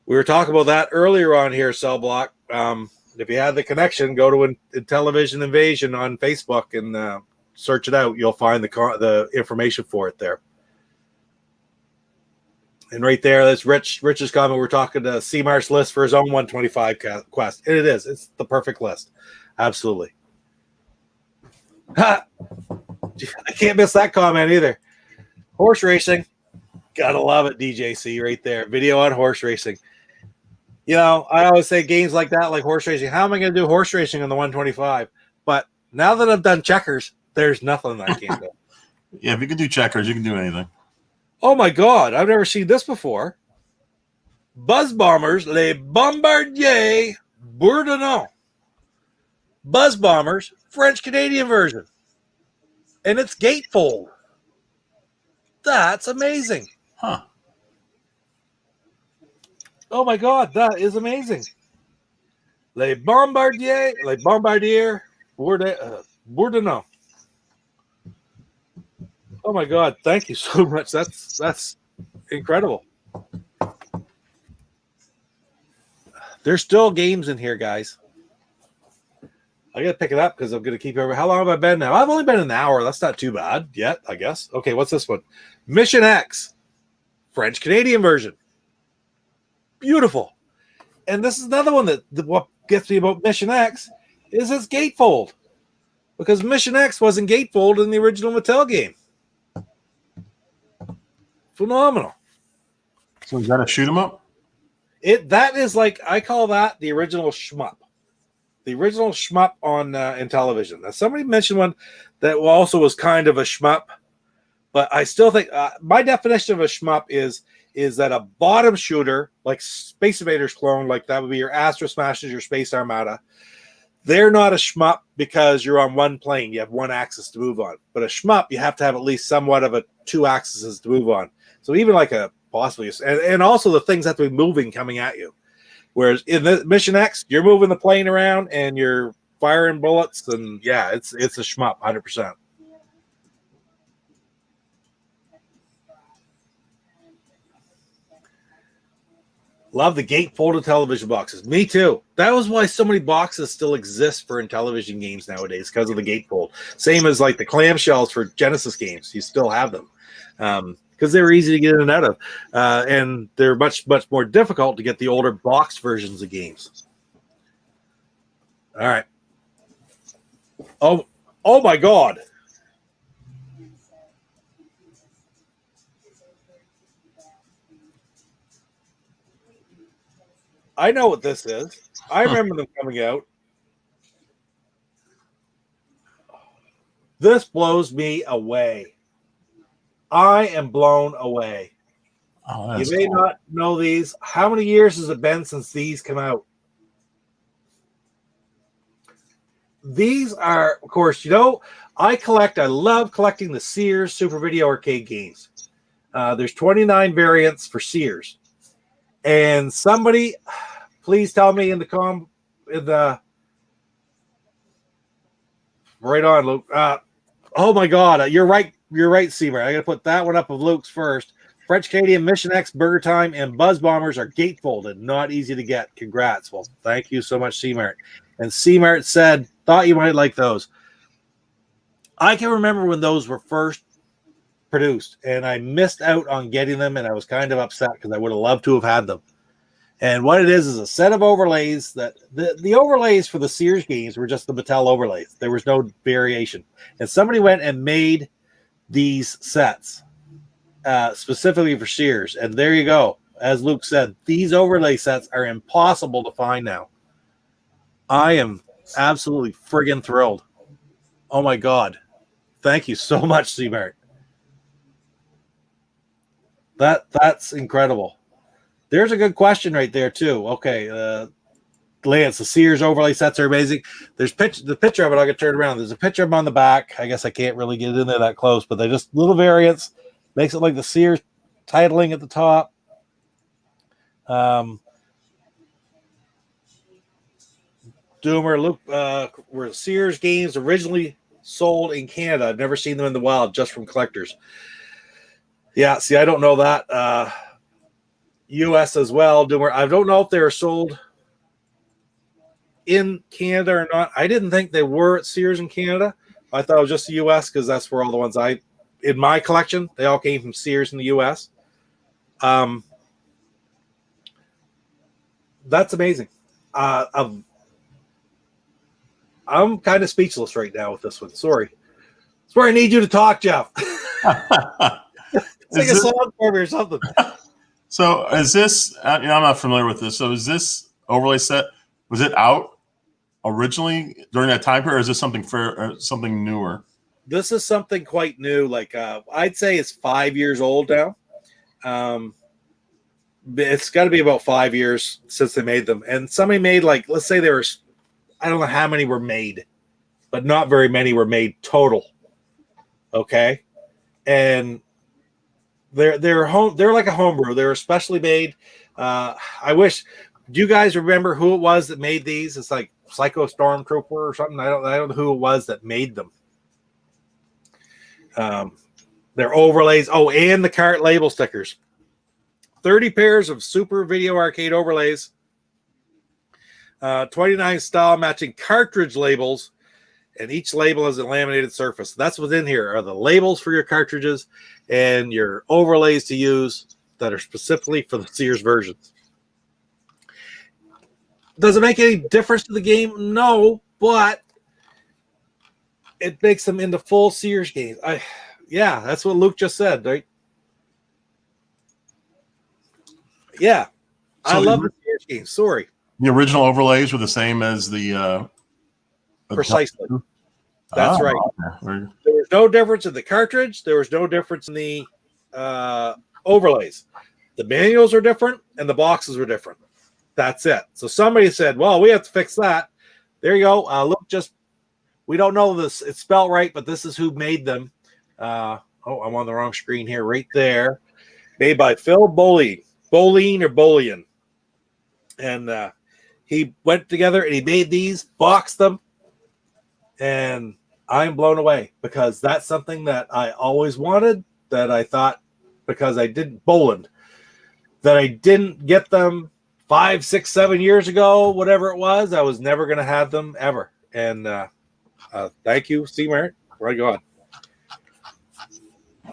we were talking about that earlier on here, Cell Block. If you have the connection, go to Intellivision Invasion on Facebook and search it out. You'll find the information for it there. And right there, that's Rich's comment. We're talking to C-Mart's list for his own 125 quest. And it is. It's the perfect list. Absolutely. I can't miss that comment either. Horse racing. Gotta love it, DJC, right there. Video on horse racing. I always say games like that, like horse racing. How am I going to do horse racing on the 125? But now that I've done checkers, there's nothing I can't do. Yeah, if you can do checkers, you can do anything. Oh, my God. I've never seen this before. Buzz Bombers, Les Bombardiers Bourdonnais. Buzz Bombers, French Canadian version. And it's gatefold. That's amazing. Huh. Oh my God, that is amazing. Les Bombardiers Bourdonnais. Oh my God, thank you so much. That's incredible. There's still games in here, guys. I gotta pick it up because I'm gonna keep over. How long have I been now? I've only been an hour. That's not too bad yet, I guess. Okay, what's this one? Mission X, French Canadian version. Beautiful. And this is another one that what gets me about Mission X is its gatefold, because Mission X wasn't gatefold in the original Mattel game. Phenomenal. So is that a shoot 'em up? That is like, I call that the original shmup. The original shmup on Intellivision. Now, somebody mentioned one that also was kind of a shmup, but I still think my definition of a shmup is that a bottom shooter, like Space Invaders clone, like that would be your Astro Smashers, your Space Armada. They're not a shmup because you're on one plane. You have one axis to move on. But a shmup, you have to have at least somewhat of a two axes to move on. So even like a possibly, and also the things have to be moving coming at you. Whereas in the Mission X, you're moving the plane around and you're firing bullets, and yeah, it's a shmup, 100%. Love the gatefolded television boxes. Me too. That was why so many boxes still exist for Intellivision games nowadays, because of the gatefold. Same as like the clamshells for Genesis games. You still have them. Because they were easy to get in and out of. And they're much, much more difficult to get the older boxed versions of games. All right. Oh my God. I know what this is. I remember them coming out. This blows me away. I am blown away. Oh, you may not know these. How many years has it been since these come out? These are, of course, I love collecting the Sears Super Video Arcade games. There's 29 variants for Sears. And somebody, please tell me right on, Luke. Oh my God, you're right. You're right, C-Mart. I got to put that one up of Luke's first. French Canadian Mission X, Burger Time, and Buzz Bombers are gatefolded. Not easy to get. Congrats. Well, thank you so much, C-Mart. And C-Mart said, thought you might like those. I can remember when those were first produced, and I missed out on getting them, and I was kind of upset because I would have loved to have had them. And what it is a set of overlays that the overlays for the Sears games were just the Mattel overlays. There was no variation. And somebody went and made these sets specifically for Sears. And there you go. As Luke said, these overlay sets are impossible to find now. I am absolutely friggin' thrilled. Oh my God. Thank you so much, C-Mart. That's incredible. There's a good question right there too. Okay, Lance, the Sears overlay sets are amazing. There's the picture of it. I can turn around. There's a picture of them on the back. I guess I can't really get in there that close, but they're just little variants. Makes it like the Sears titling at the top. Dumer, Luke, were Sears games originally sold in Canada. I've never seen them in the wild, just from collectors. Yeah, see, I don't know that. U.S. as well. I don't know if they were sold in Canada or not. I didn't think they were at Sears in Canada. I thought it was just the U.S. because that's where all the ones in my collection, they all came from Sears in the U.S. That's amazing. I'm kind of speechless right now with this one. Sorry. That's where I need you to talk, Jeff. Sing a song for me or something. So is this, I'm not familiar with this. So is this overlay set, was it out originally during that time period, or is this something newer? This is something quite new. Like I'd say it's 5 years old now. it's got to be about 5 years since they made them. And somebody made, like, let's say there was, I don't know how many were made, but not very many were made total. Okay. And they're like a homebrew. They're especially made. I wish, do you guys remember who it was that made these? It's like Psycho Stormtrooper or something. I don't know who it was that made them. Their overlays. Oh, and the cart label stickers. 30 pairs of Super Video Arcade overlays. 29 style matching cartridge labels. And each label has a laminated surface. That's what's in here are the labels for your cartridges and your overlays to use that are specifically for the Sears versions. Does it make any difference to the game? No, but it makes them into full Sears games. Yeah, that's what Luke just said, right? Yeah. So I love the Sears games. Sorry. The original overlays were the same as the precisely. That's right. Okay. There was no difference in the cartridge. There was no difference in the overlays. The manuals are different and the boxes were different. That's it. So somebody said, well, we have to fix that. There you go. Look, we don't know this. It's spelled right, but this is who made them. I'm on the wrong screen here. Right there. Made by Phil Bolin. And he went together and he made these, boxed them. And I'm blown away because that's something that I always wanted, that I thought, because I didn't Boland, that I didn't get them 5, 6, 7 years ago, whatever it was. I was never going to have them ever. And thank you, C-Mart. Right on.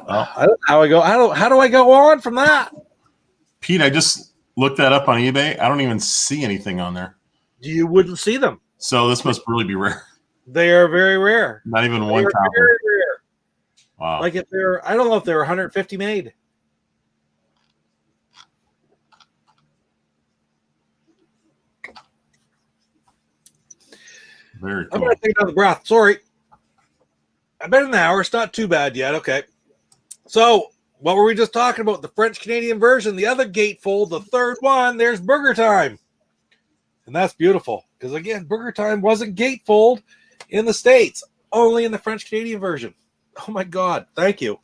How do I go on from that? Pete, I just looked that up on eBay. I don't even see anything on there. You wouldn't see them. So this must really be rare. They are very rare. Not even one copy. Very rare. Wow. Like if they're, I don't know if there were 150 made. Very cool. I'm going to take another breath. Sorry. I've been an hour. It's not too bad yet. Okay. So what were we just talking about? The French-Canadian version, the other gatefold, the third one, there's Burger Time. And that's beautiful. Because again, Burger Time wasn't gatefold in the States, only in the French-Canadian version. Oh my God. Thank you.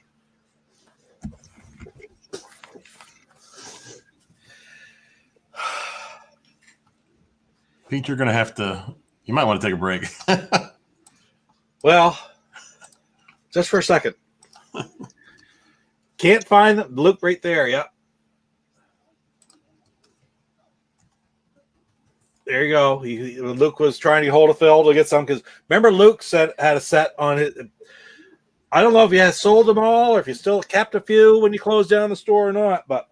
Pete, you're going to have to, you might want to take a break. Well, just for a second. Can't find the Luke right there. Yeah. There you go. Luke was trying to hold a fill to get some, because remember Luke had a set on it. I don't know if you had sold them all or if you still kept a few when you closed down the store or not, but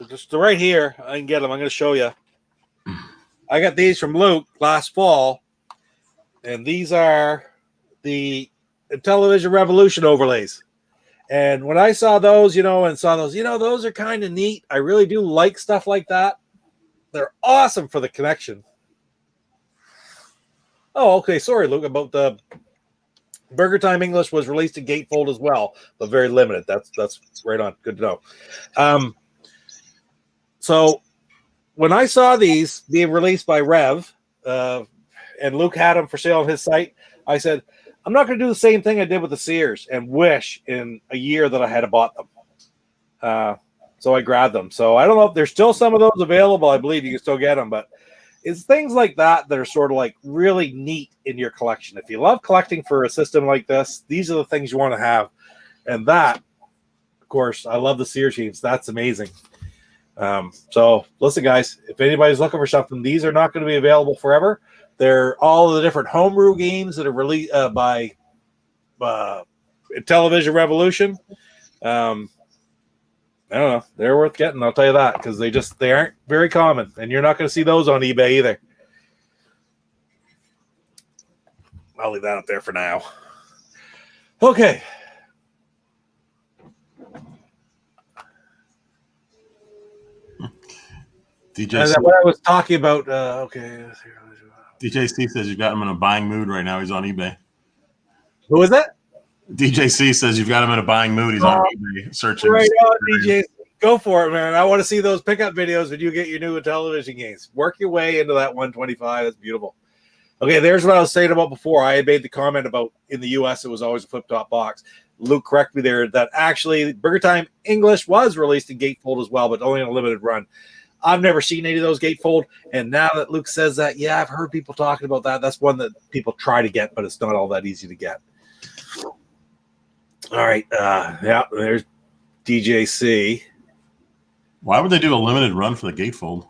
just right here, I can get them. I'm going to show you. I got these from Luke last fall, and these are the Intellivision Revolution overlays. And when I saw those, those are kind of neat. I really do like stuff like that. They're awesome for the connection. Oh, okay. Sorry, Luke, about the Burger Time English was released in gatefold as well, but very limited. That's right on. Good to know. So when I saw these being released by Rev, and Luke had them for sale on his site, I said, I'm not going to do the same thing I did with the Sears and wish in a year that I had bought them. So I grabbed them. So I don't know if there's still some of those available. I believe you can still get them, but it's things like that that are sort of like really neat in your collection. If you love collecting for a system like this, these are the things you want to have. And that, of course, I love the Sears games. That's amazing. So listen, guys, if anybody's looking for something, these are not going to be available forever. They're all the different homebrew games that are released by Intellivision Revolution. I don't know. They're worth getting, I'll tell you that, because they aren't very common, and you're not going to see those on eBay either. I'll leave that up there for now. Okay. DJ, what I was talking about. Okay. DJ Steve says you got him in a buying mood right now. He's on eBay. Who is that? DJC says you've got him in a buying mood. He's on eBay searching. Right on, DJ. Go for it, man. I want to see those pickup videos when you get your new Intellivision games. Work your way into that 125. That's beautiful. Okay, there's what I was saying about before. I had made the comment about in the U.S. it was always a flip-top box. Luke corrected me there that actually Burger Time English was released in gatefold as well, but only in a limited run. I've never seen any of those gatefold, and now that Luke says that, yeah, I've heard people talking about that. That's one that people try to get, but it's not all that easy to get. All right, yeah, there's DJC. Why would they do a limited run for the gatefold?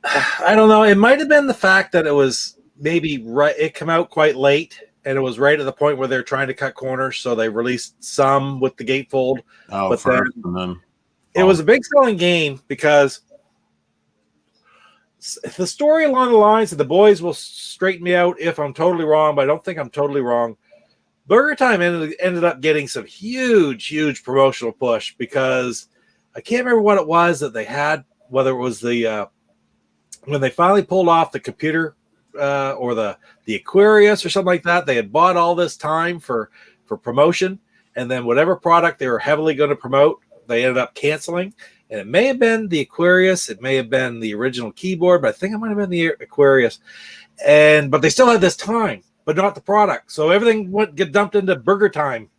I don't know. It might have been the fact that it was maybe right. It came out quite late, and it was right at the point where they're trying to cut corners, so they released some with the gatefold. Oh, but first, and then it was a big selling game because the story along the lines, and the boys will straighten me out if I'm totally wrong, but I don't think I'm totally wrong. Burger Time ended up getting some huge promotional push because I can't remember what it was that they had, whether it was the when they finally pulled off the computer or the Aquarius or something like that. They had bought all this time for promotion, and then whatever product they were heavily going to promote, they ended up canceling. And it may have been the Aquarius, it may have been the original keyboard, but I think it might have been the Aquarius. But they still had this time, but not the product. So everything get dumped into Burger Time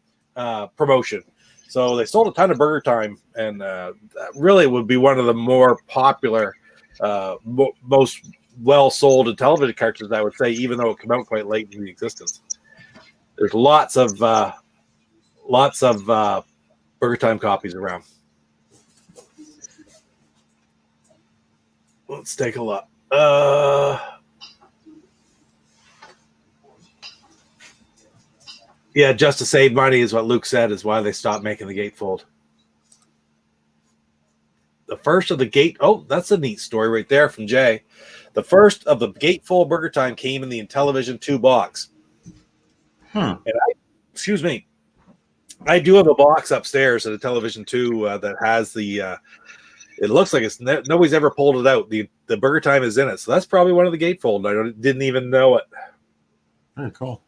promotion. So they sold a ton of Burger Time, and that really would be one of the more popular, most well-sold Intellivision cartridges, I would say, even though it came out quite late in the existence. There's lots of Burger Time copies around. Let's take a look. Yeah, just to save money is what Luke said is why they stopped making the gatefold. The first of the gate. Oh, that's a neat story right there from Jay. The first of the gatefold Burger Time came in the Intellivision 2 box. And excuse me, I do have a box upstairs at a Intellivision 2 that has the. It looks like it's nobody's ever pulled it out. The Burger Time is in it, so that's probably one of the gatefold. I didn't even know it. Very cool.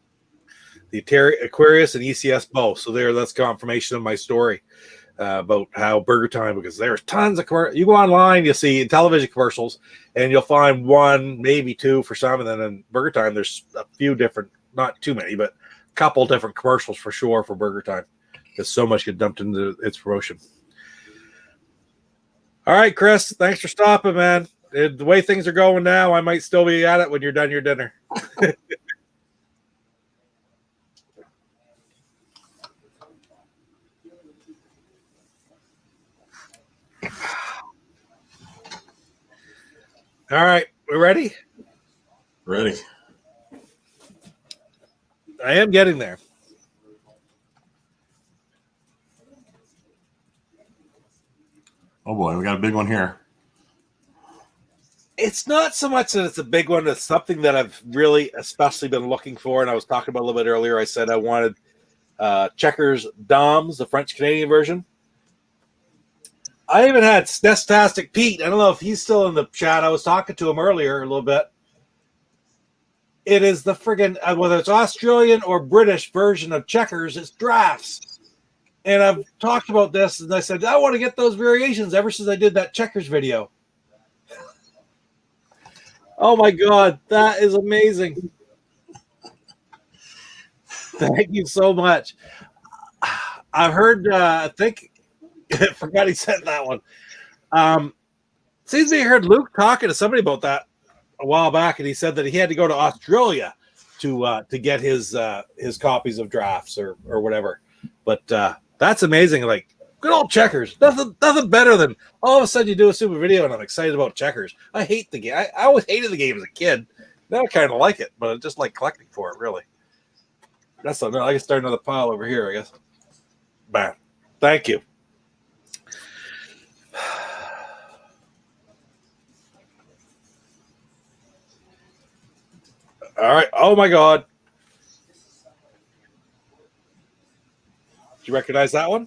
The Aquarius and ECS both. So that's confirmation of my story about how Burger Time, because there's tons of commercials. You go online, you'll see Intellivision commercials, and you'll find one, maybe two for some, and then in Burger Time, there's a few different, not too many, but a couple different commercials for sure for Burger Time, because so much get dumped into its promotion. All right, Chris, thanks for stopping, man. The way things are going now, I might still be at it when you're done your dinner. All right, we ready? Ready. I am getting there. Oh boy, we got a big one here. It's not so much that it's a big one. It's something that I've really especially been looking for. And I was talking about a little bit earlier. I said I wanted Checkers Doms, the French-Canadian version. I even had Snestastic Pete. I don't know if he's still in the chat. I was talking to him earlier a little bit. It is the friggin', whether it's Australian or British version of Checkers, it's drafts. And I've talked about this, and I said, I want to get those variations ever since I did that Checkers video. Oh, my God. That is amazing. Thank you so much. I've heard, I think, I forgot he said that one. Seems to me I heard Luke talking to somebody about that a while back, and he said that he had to go to Australia to get his copies of drafts or whatever. But that's amazing. Like, good old Checkers. Nothing better than all of a sudden you do a super video and I'm excited about Checkers. I hate the game. I always hated the game as a kid. Now I kind of like it, but I just like collecting for it, really. That's something. I can start another pile over here, I guess. Bam. Thank you. All right. Oh, my God. Do you recognize that one?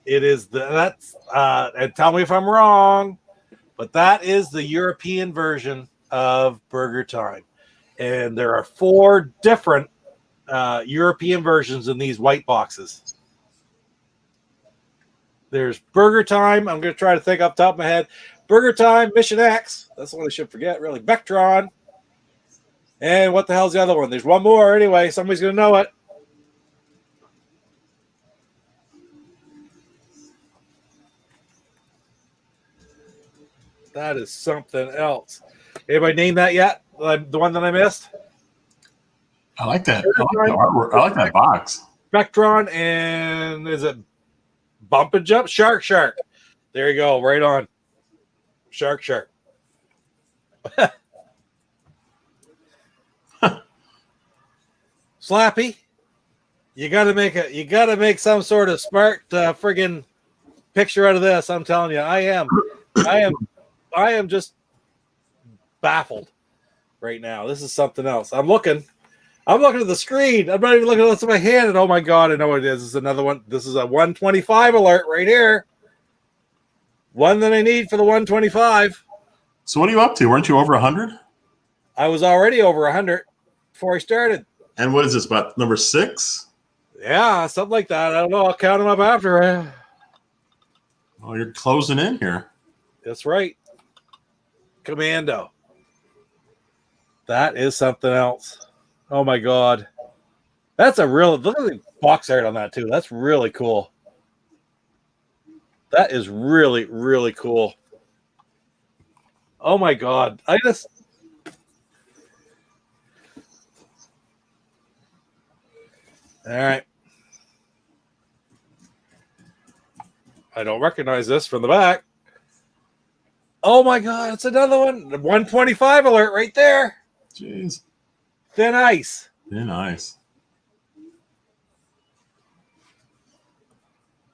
It is and tell me if I'm wrong, but that is the European version of Burger Time. And there are 4 different European versions in these white boxes. There's Burger Time. I'm going to try to think off the top of my head. Burger Time, Mission X. That's the one I should forget, really. Vectron. And what the hell's the other one? There's one more anyway. Somebody's going to know it. That is something else. Anybody name that yet? The one that I missed? I like that. I like the artwork. I like that box. Vectron and is it Bump and Jump? Shark. There you go. Right on. Shark. Slappy, you gotta make some sort of smart friggin' picture out of this. I'm telling you, I am just baffled right now. This is something else. I'm looking at the screen. I'm not even looking at what's in my hand, and oh my god, I know what it is. This is another one. This is a 125 alert right here. One that I need for the 125. So what are you up to? Weren't you over 100? I was already over 100 before I started. And what is this, about number 6? Yeah, something like that. I don't know. I'll count them up after. Oh, you're closing in here. That's right. Commando. That is something else. Oh my god. That's look at the box art on that too. That's really cool. That is really, really cool. Oh my god. All right. I don't recognize this from the back. Oh my god, it's another one. The 125 alert right there. Jeez. Thin Ice. Thin Ice.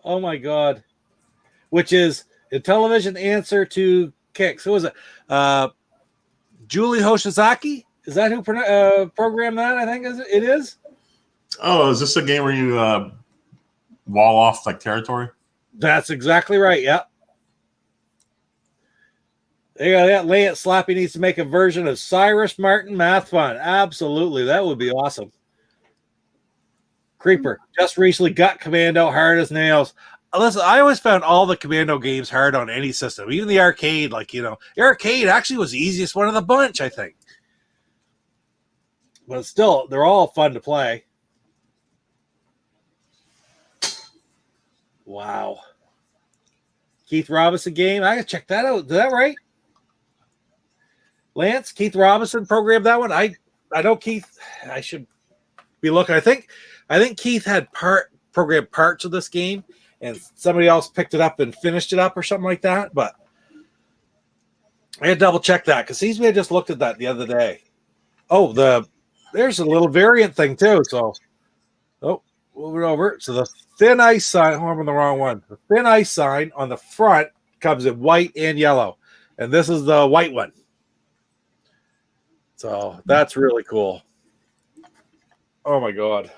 Oh my god. Which is a television answer to Kicks. Who was it? Julie Hoshizaki? Is that who programmed that? I think it is. Oh, is this a game where you wall off like territory? That's exactly right. Yep. They got that. Lay It Slappy needs to make a version of Cyrus Martin Math Fun. Absolutely. That would be awesome. Creeper just recently got Commando hard as nails. Listen, I always found all the Commando games hard on any system, even the arcade. The arcade actually was the easiest one of the bunch, I think. But still, they're all fun to play. Wow. Keith Robinson game. I gotta check that out. Is that right? Lance, Keith Robinson programmed that one. I know Keith. I should be looking. I think Keith had programmed parts of this game, and somebody else picked it up and finished it up or something like that. But I had to double check that because I just looked at that the other day. Oh, there's a little variant thing too. So, move it over. So the Thin Ice sign. Oh, I'm on the wrong one. The Thin Ice sign on the front comes in white and yellow, and this is the white one. So that's really cool. Oh my god,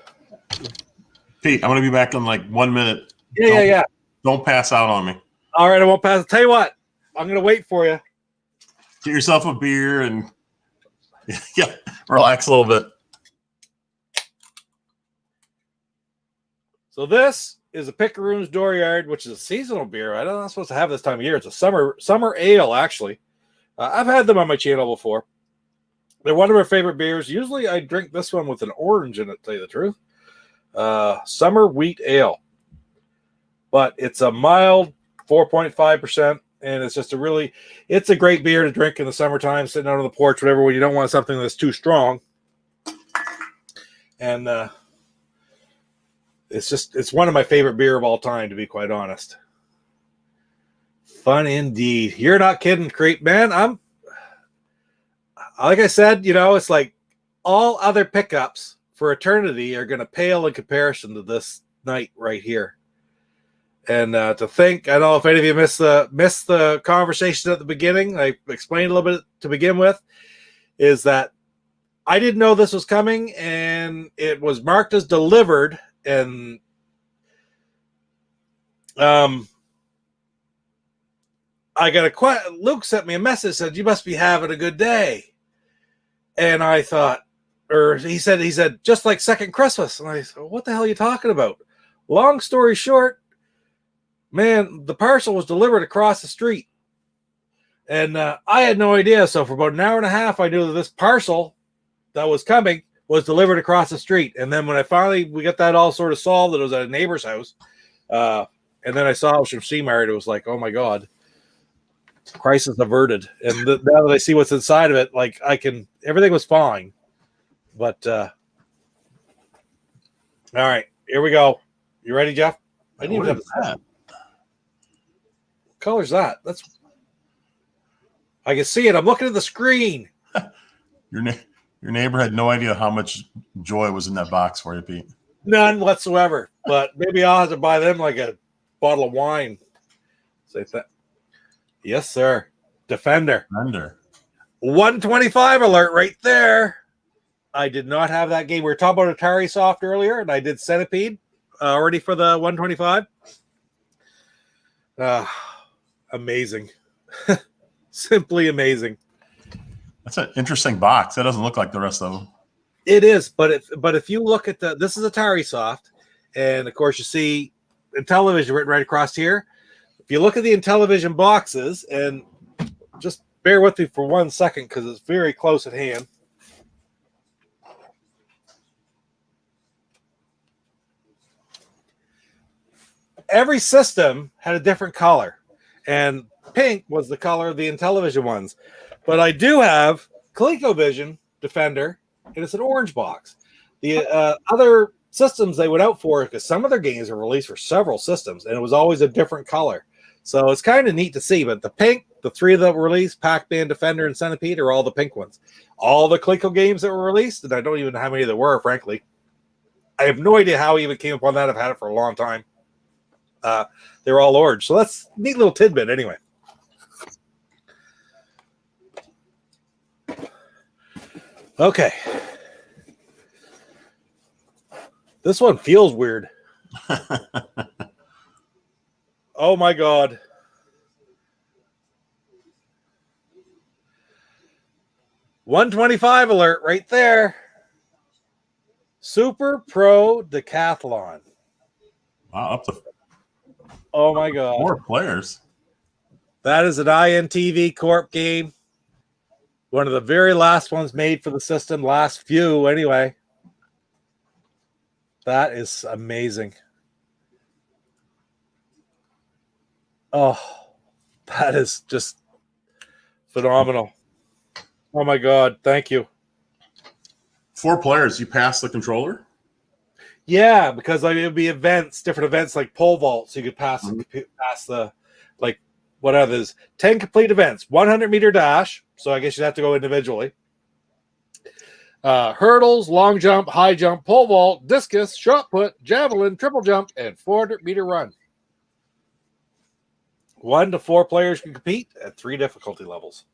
Pete, I'm gonna be back in like 1 minute. Yeah. Don't pass out on me. All right, I won't pass. Tell you what, I'm gonna wait for you. Get yourself a beer and relax a little bit. So this is a Picaroon's Dooryard, which is a seasonal beer. I'm not supposed to have this time of year. It's a summer ale, actually. I've had them on my channel before. They're one of our favorite beers. Usually I drink this one with an orange in it, to tell you the truth. Summer wheat ale. But it's a mild 4.5%, and it's just it's a great beer to drink in the summertime, sitting out on the porch, whatever, when you don't want something that's too strong. And it's one of my favorite beer of all time, to be quite honest. Fun indeed. You're not kidding, Creep, man. Like I said, it's like all other pickups for eternity are going to pale in comparison to this night right here. And to think, I don't know if any of you missed the conversation at the beginning. I explained a little bit to begin with, is that I didn't know this was coming, and it was marked as delivered. And I got Luke sent me a message, said, "You must be having a good day." And I thought, or he said, just like Second Christmas. And I said, what the hell are you talking about? Long story short, man, the parcel was delivered across the street. And I had no idea. So for about an hour and a half, I knew that this parcel that was coming was delivered across the street. And then when we got that all sort of solved, it was at a neighbor's house. And then I saw it was from C-Mart. It was like, oh my God, crisis averted. And now that I see what's inside of it, like everything was fine. But all right, here we go. You ready, Jeff? I didn't even have that. What color's that? I can see it. I'm looking at the screen. Your neighbor had no idea how much joy was in that box for you, Pete. None whatsoever. But maybe I'll have to buy them like a bottle of wine. Say that. Yes, sir. Defender. 125 alert right there. I did not have that game. We were talking about Atari Soft earlier, and I did Centipede already for the 125. Amazing. Simply amazing. That's an interesting box. That doesn't look like the rest of them. It is, but if you look at this is Atari Soft, and of course you see Intellivision written right across here. If you look at the Intellivision boxes, and just bear with me for 1 second because it's very close at hand. Every system had a different color, and pink was the color of the Intellivision ones. But I do have ColecoVision Defender, and it's an orange box. The other systems they went out for, because some of their games are released for several systems, and it was always a different color. So it's kind of neat to see. But the pink, the three that were released, Pac-Man, Defender, and Centipede, are all the pink ones. All the Coleco games that were released, and I don't even know how many there were, frankly. I have no idea how I even came upon that. I've had it for a long time. They're all orange. So that's a neat little tidbit anyway. Okay. This one feels weird. Oh my God. $125 alert right there. Super Pro Decathlon. Wow, up to oh my God. 4 players. That is an INTV Corp game. One of the very last ones made for the system. Last few, anyway. That is amazing. Oh, that is just phenomenal. Oh my God. Thank you. 4 players. You pass the controller? Yeah, because it would be events, different events like pole vault. So you could pass the, like, what others? 10 complete events, 100-meter dash. So I guess you'd have to go individually. Hurdles, long jump, high jump, pole vault, discus, shot put, javelin, triple jump, and 400-meter run. 1 to 4 players can compete at 3 difficulty levels.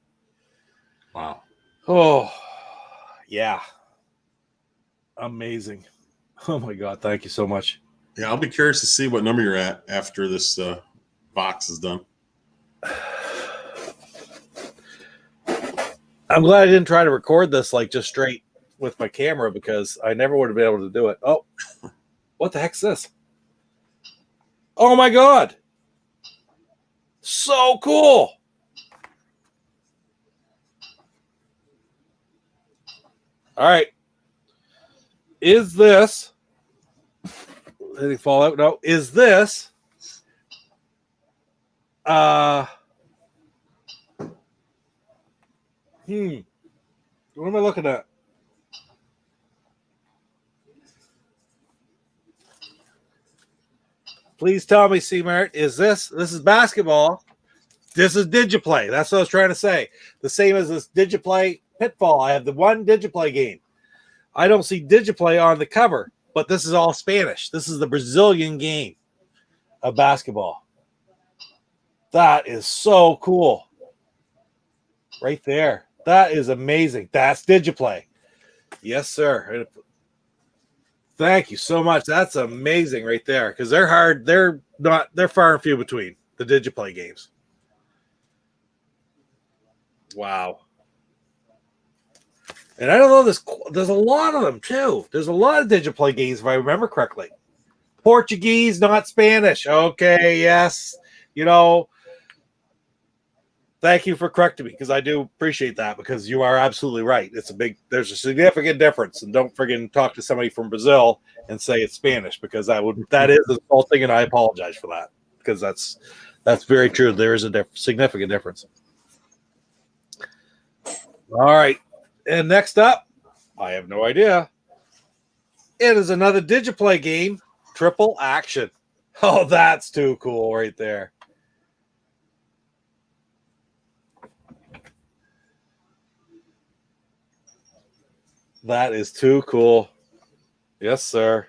Wow. Oh, yeah. Amazing. Oh, my God. Thank you so much. Yeah, I'll be curious to see what number you're at after this box is done. I'm glad I didn't try to record this like just straight with my camera because I never would have been able to do it. Oh, what the heck's this? Oh, my God. So cool. All right. Is this anything fall out? No. Is this what am I looking at? Please tell me, C-Mart, is this is basketball. This is Digiplay. That's what I was trying to say. The same as this Digiplay Pitfall. I have the one Digiplay game. I don't see Digiplay on the cover, but this is all Spanish. This is the Brazilian game of basketball. That is so cool. Right there. That is amazing. That's Digiplay. Yes, sir. Thank you so much. That's amazing right there. Because they're hard. They're far and few between, the Digiplay games. Wow. And I don't know, there's a lot of them too. There's a lot of Digiplay games, if I remember correctly. Portuguese, not Spanish. Okay, yes. You know, thank you for correcting me, because I do appreciate that, because you are absolutely right. There's a significant difference. And don't friggin' talk to somebody from Brazil and say it's Spanish, because that is insulting, and I apologize for that, because that's very true. There is a significant difference. All right. And next up, I have no idea. It is another Digiplay game, Triple Action. Oh, that's too cool right there. That is too cool. Yes, sir.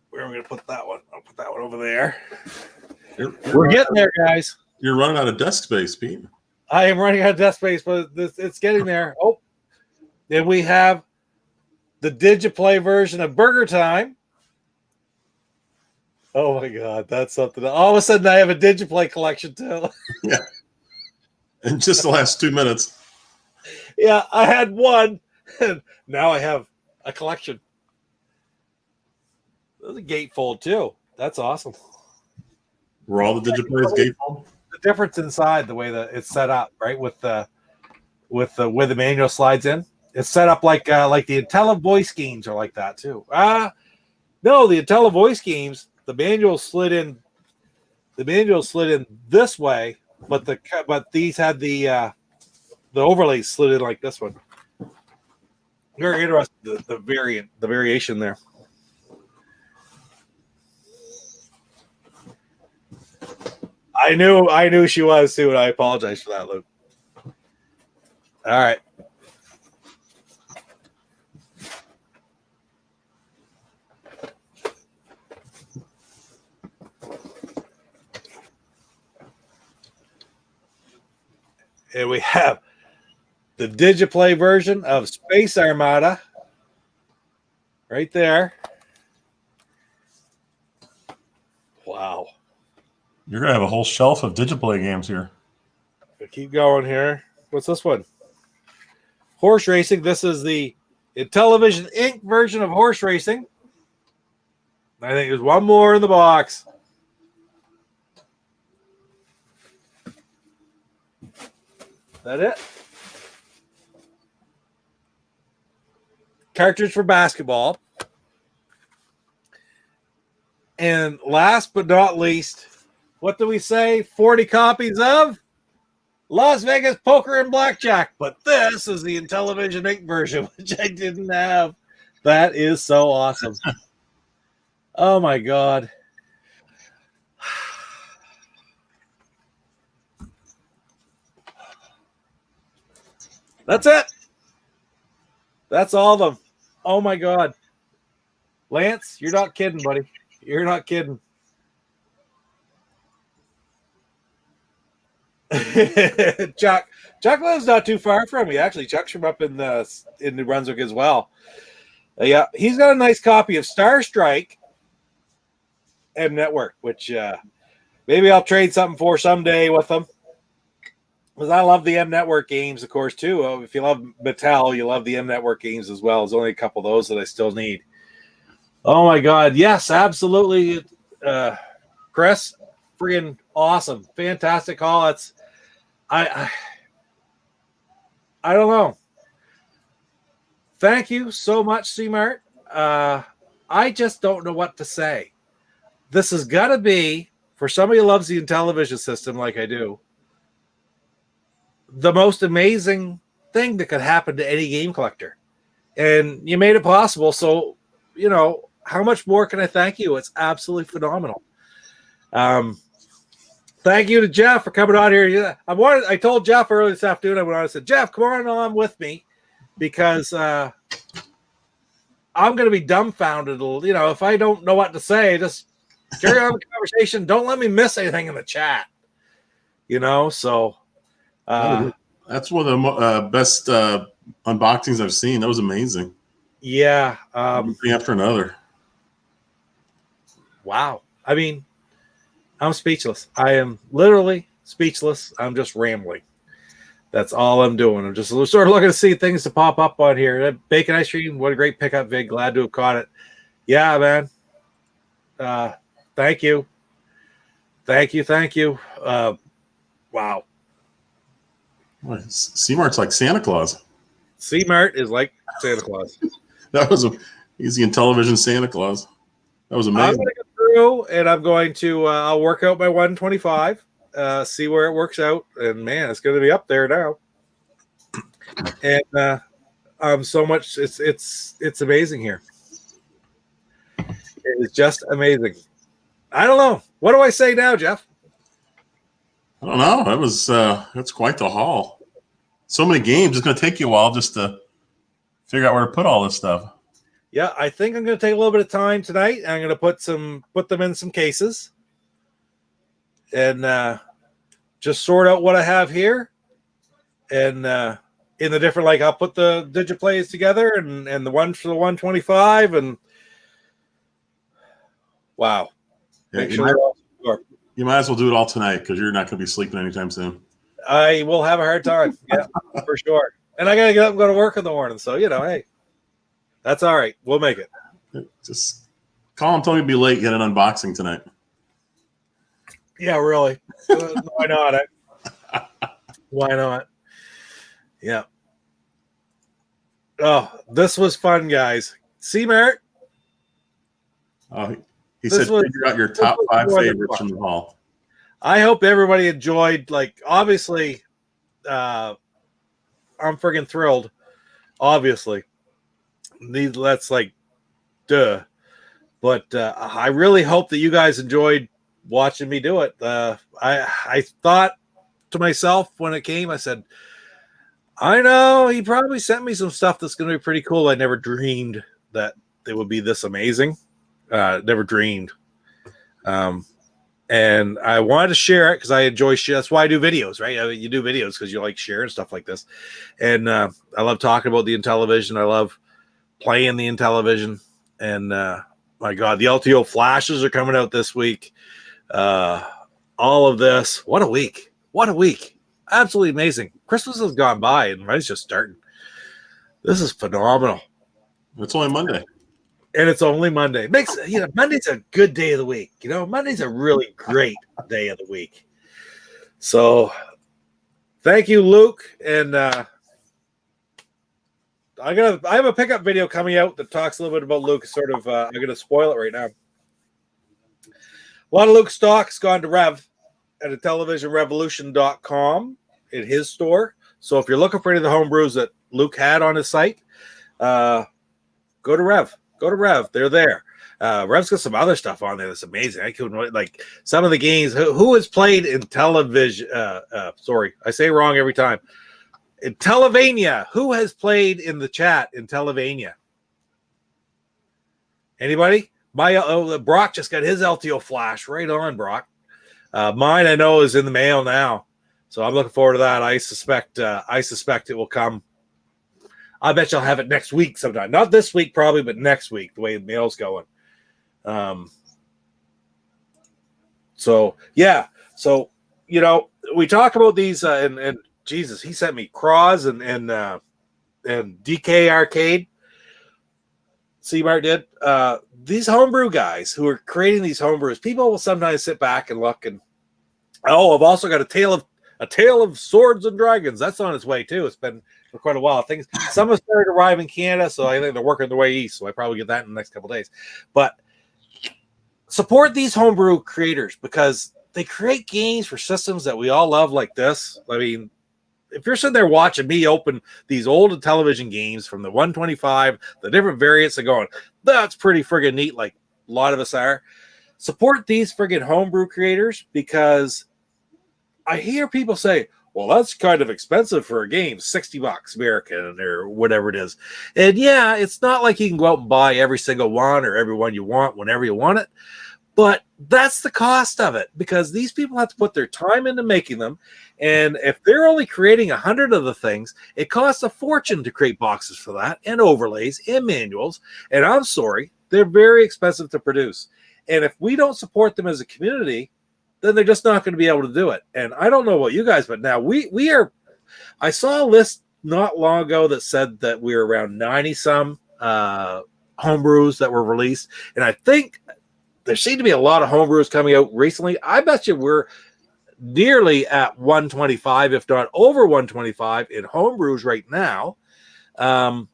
Where are we going to put that one? I'll put that one over there. We're getting there, guys. You're running out of desk space, Pete. I am running out of desk space, but it's getting there. Oh, then we have the Digiplay version of Burger Time. Oh my God, that's something. All of a sudden, I have a Digiplay collection too. Yeah. In just the last 2 minutes. Yeah, I had one, and now I have a collection. There's a gatefold too. That's awesome. Were all the Digiplays gatefold? The difference inside, the way that it's set up, right, with the where the manual slides in. It's set up like the Intellivoice games are like that too. No, the Intellivoice games, the manual slid in this way, but these had the overlays slid in like this one. Very interesting, the variation there. I knew she was too, and I apologize for that, Luke. All right. And we have the Digiplay version of Space Armada right there. Wow. You're going to have a whole shelf of Digiplay games here. We'll keep going here. What's this one? Horse racing. This is the Intellivision Inc. version of horse racing. I think there's one more in the box. That it? Cartridge for basketball. And last but not least, what do we say? 40 copies of Las Vegas Poker and Blackjack. But this is the Intellivision Inc. version, which I didn't have. That is so awesome. Oh, my God. That's it. That's all of them. Oh, my God. Lance, you're not kidding, buddy. You're not kidding. Chuck lives not too far from me. Actually, Chuck's from up in New Brunswick as well. Yeah, he's got a nice copy of Star Strike M Network, which maybe I'll trade something for someday with them. Because I love the M Network games, of course, too. If you love Mattel, you love the M Network games as well. There's only a couple of those that I still need. Oh, my God. Yes, absolutely. Chris, friggin' awesome. Fantastic call. It's I don't know. Thank you so much, C-Mart. I just don't know what to say. This has got to be, for somebody who loves the Intellivision system like I do, the most amazing thing that could happen to any game collector. And you made it possible. So, you know, how much more can I thank you? It's absolutely phenomenal. Thank you to Jeff for coming on here. Yeah, I told Jeff earlier this afternoon, I went on and said, Jeff, come on with me, because I'm going to be dumbfounded. You know, if I don't know what to say, just carry on the conversation. Don't let me miss anything in the chat. You know, so. That's one of the best unboxings I've seen. That was amazing. Yeah. One thing after another. Wow. I mean, I'm speechless. I am literally speechless. I'm just rambling. That's all I'm doing. I'm just sort of looking to see things to pop up on here. That bacon ice cream, what a great pickup vid. Glad to have caught it. Yeah, man. Thank you. Thank you. Wow. C-Mart's like Santa Claus. C-Mart is like Santa Claus. He's the Intellivision Santa Claus. That was I'm amazing. going to go through and I'm going to I'll work out my 125, see where it works out, and man, it's going to be up there now. And so much. It's amazing here. It is just amazing. I don't know. What do I say now, Jeff? I don't know. That's quite the haul. So many games. It's going to take you a while just to figure out where to put all this stuff. Yeah, I think I'm going to take a little bit of time tonight. I'm going to put them in some cases and just sort out what I have here. And in the different, like I'll put the digiplays together and the one for the 125 and wow. Yeah, you might as well do it all tonight because you're not going to be sleeping anytime soon. I will have a hard time. Yeah, for sure. And I got to get up and go to work in the morning. So, hey, that's all right. We'll make it. Just call and tell me to be late. Get an unboxing tonight. Yeah, really. Why not? Why not? Yeah. Oh, this was fun, guys. C-Mart. He said figure out your top 5 favorites from the haul. I hope everybody enjoyed. Like, obviously, I'm friggin' thrilled. Obviously. That's like, duh. But I really hope that you guys enjoyed watching me do it. I thought to myself when it came, I said, I know he probably sent me some stuff that's going to be pretty cool. I never dreamed that it would be this amazing. Never dreamed. And I wanted to share it because I enjoy shit. That's why I do videos, right? You do videos because you like sharing stuff like this. And I love talking about the Intellivision. I love playing the Intellivision. And my God, the LTO Flashes are coming out this week. All of this. What a week. What a week. Absolutely amazing. Christmas has gone by and it's just starting. This is phenomenal. It's only Monday. And it's only Monday. Monday's a good day of the week. Monday's a really great day of the week. So thank you, Luc. And I have a pickup video coming out that talks a little bit about Luc. Sort of, I'm going to spoil it right now. A lot of Luc stock's gone to Rev at IntellivisionRevolution.com in his store. So if you're looking for any of the homebrews that Luc had on his site, go to Rev. Go to Rev. They're there. Rev's got some other stuff on there that's amazing. I couldn't like some of the games. Who has played Intellivision? Sorry, I say it wrong every time. Intellivision. Who has played in the chat Intellivision? Anybody? Brock just got his LTO Flash. Right on, Brock. Mine I know is in the mail now, so I'm looking forward to that. I suspect it will come. I bet you'll have it next week sometime. Not this week, probably, but next week, the way the mail's going. So, yeah. So, we talk about these, and Jesus, he sent me Cross and DK Arcade. C-Mart did. These homebrew guys who are creating these homebrews, people will sometimes sit back and look and, I've also got a Tale of Swords and Dragons. That's on its way, too. It's been for quite a while. Some have started to arrive in Canada, so I think they're working their way east. So I probably get that in the next couple of days. But support these homebrew creators because they create games for systems that we all love like this. I mean, if you're sitting there watching me open these old Intellivision games from the 125, the different variants and going, that's pretty friggin' neat, like a lot of us are. Support these friggin' homebrew creators because I hear people say, well, that's kind of expensive for a game, $60 American or whatever it is. And yeah, it's not like you can go out and buy every single one or every one you want whenever you want it. But that's the cost of it because these people have to put their time into making them. And if they're only creating 100 of the things, it costs a fortune to create boxes for that and overlays and manuals. And I'm sorry, they're very expensive to produce. And if we don't support them as a community, then they're just not going to be able to do it. And I don't know about you guys, but now we are I saw a list not long ago that said that we were around 90 some homebrews that were released, and I think there seem to be a lot of homebrews coming out recently. I bet you we're nearly at 125, if not over 125 in homebrews right now. And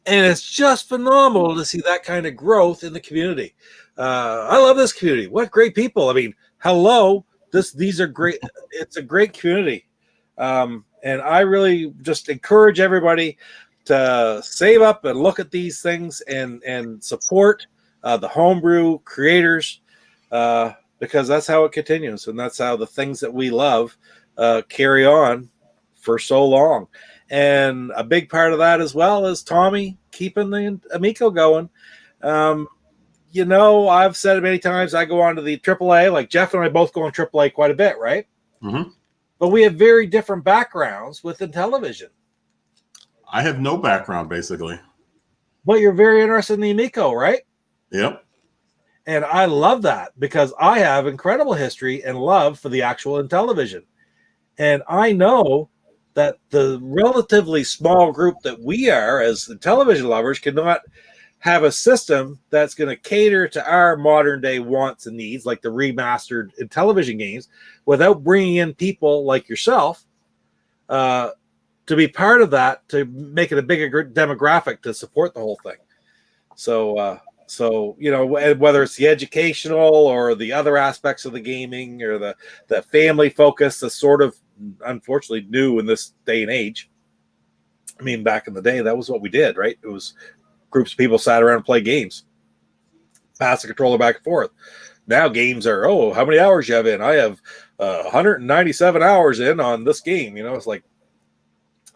it's just phenomenal to see that kind of growth in the community. I love this community. What great people. I mean, hello, these are great. It's a great community. And I really just encourage everybody to save up and look at these things and support the homebrew creators, because that's how it continues, and that's how the things that we love carry on for so long. And a big part of that as well is Tommy keeping the Amico going. You know, I've said it many times, I go on to the AAA, like Jeff and I both go on AAA quite a bit, right? Mm-hmm. But we have very different backgrounds with Intellivision. I have no background, basically. But you're very interested in the Amico, right? Yep. And I love that because I have incredible history and love for the actual Intellivision. And I know that the relatively small group that we are as Intellivision lovers cannot have a system that's going to cater to our modern day wants and needs, like the remastered Intellivision games, without bringing in people like yourself to be part of that, to make it a bigger demographic to support the whole thing. So, you know, whether it's the educational or the other aspects of the gaming or the family focus that's sort of unfortunately new in this day and age. I mean, back in the day, that was what we did, right? It was groups of people sat around and play games, pass the controller back and forth. Now games are, oh, how many hours you have in? I have 197 hours in on this game. You know, it's like,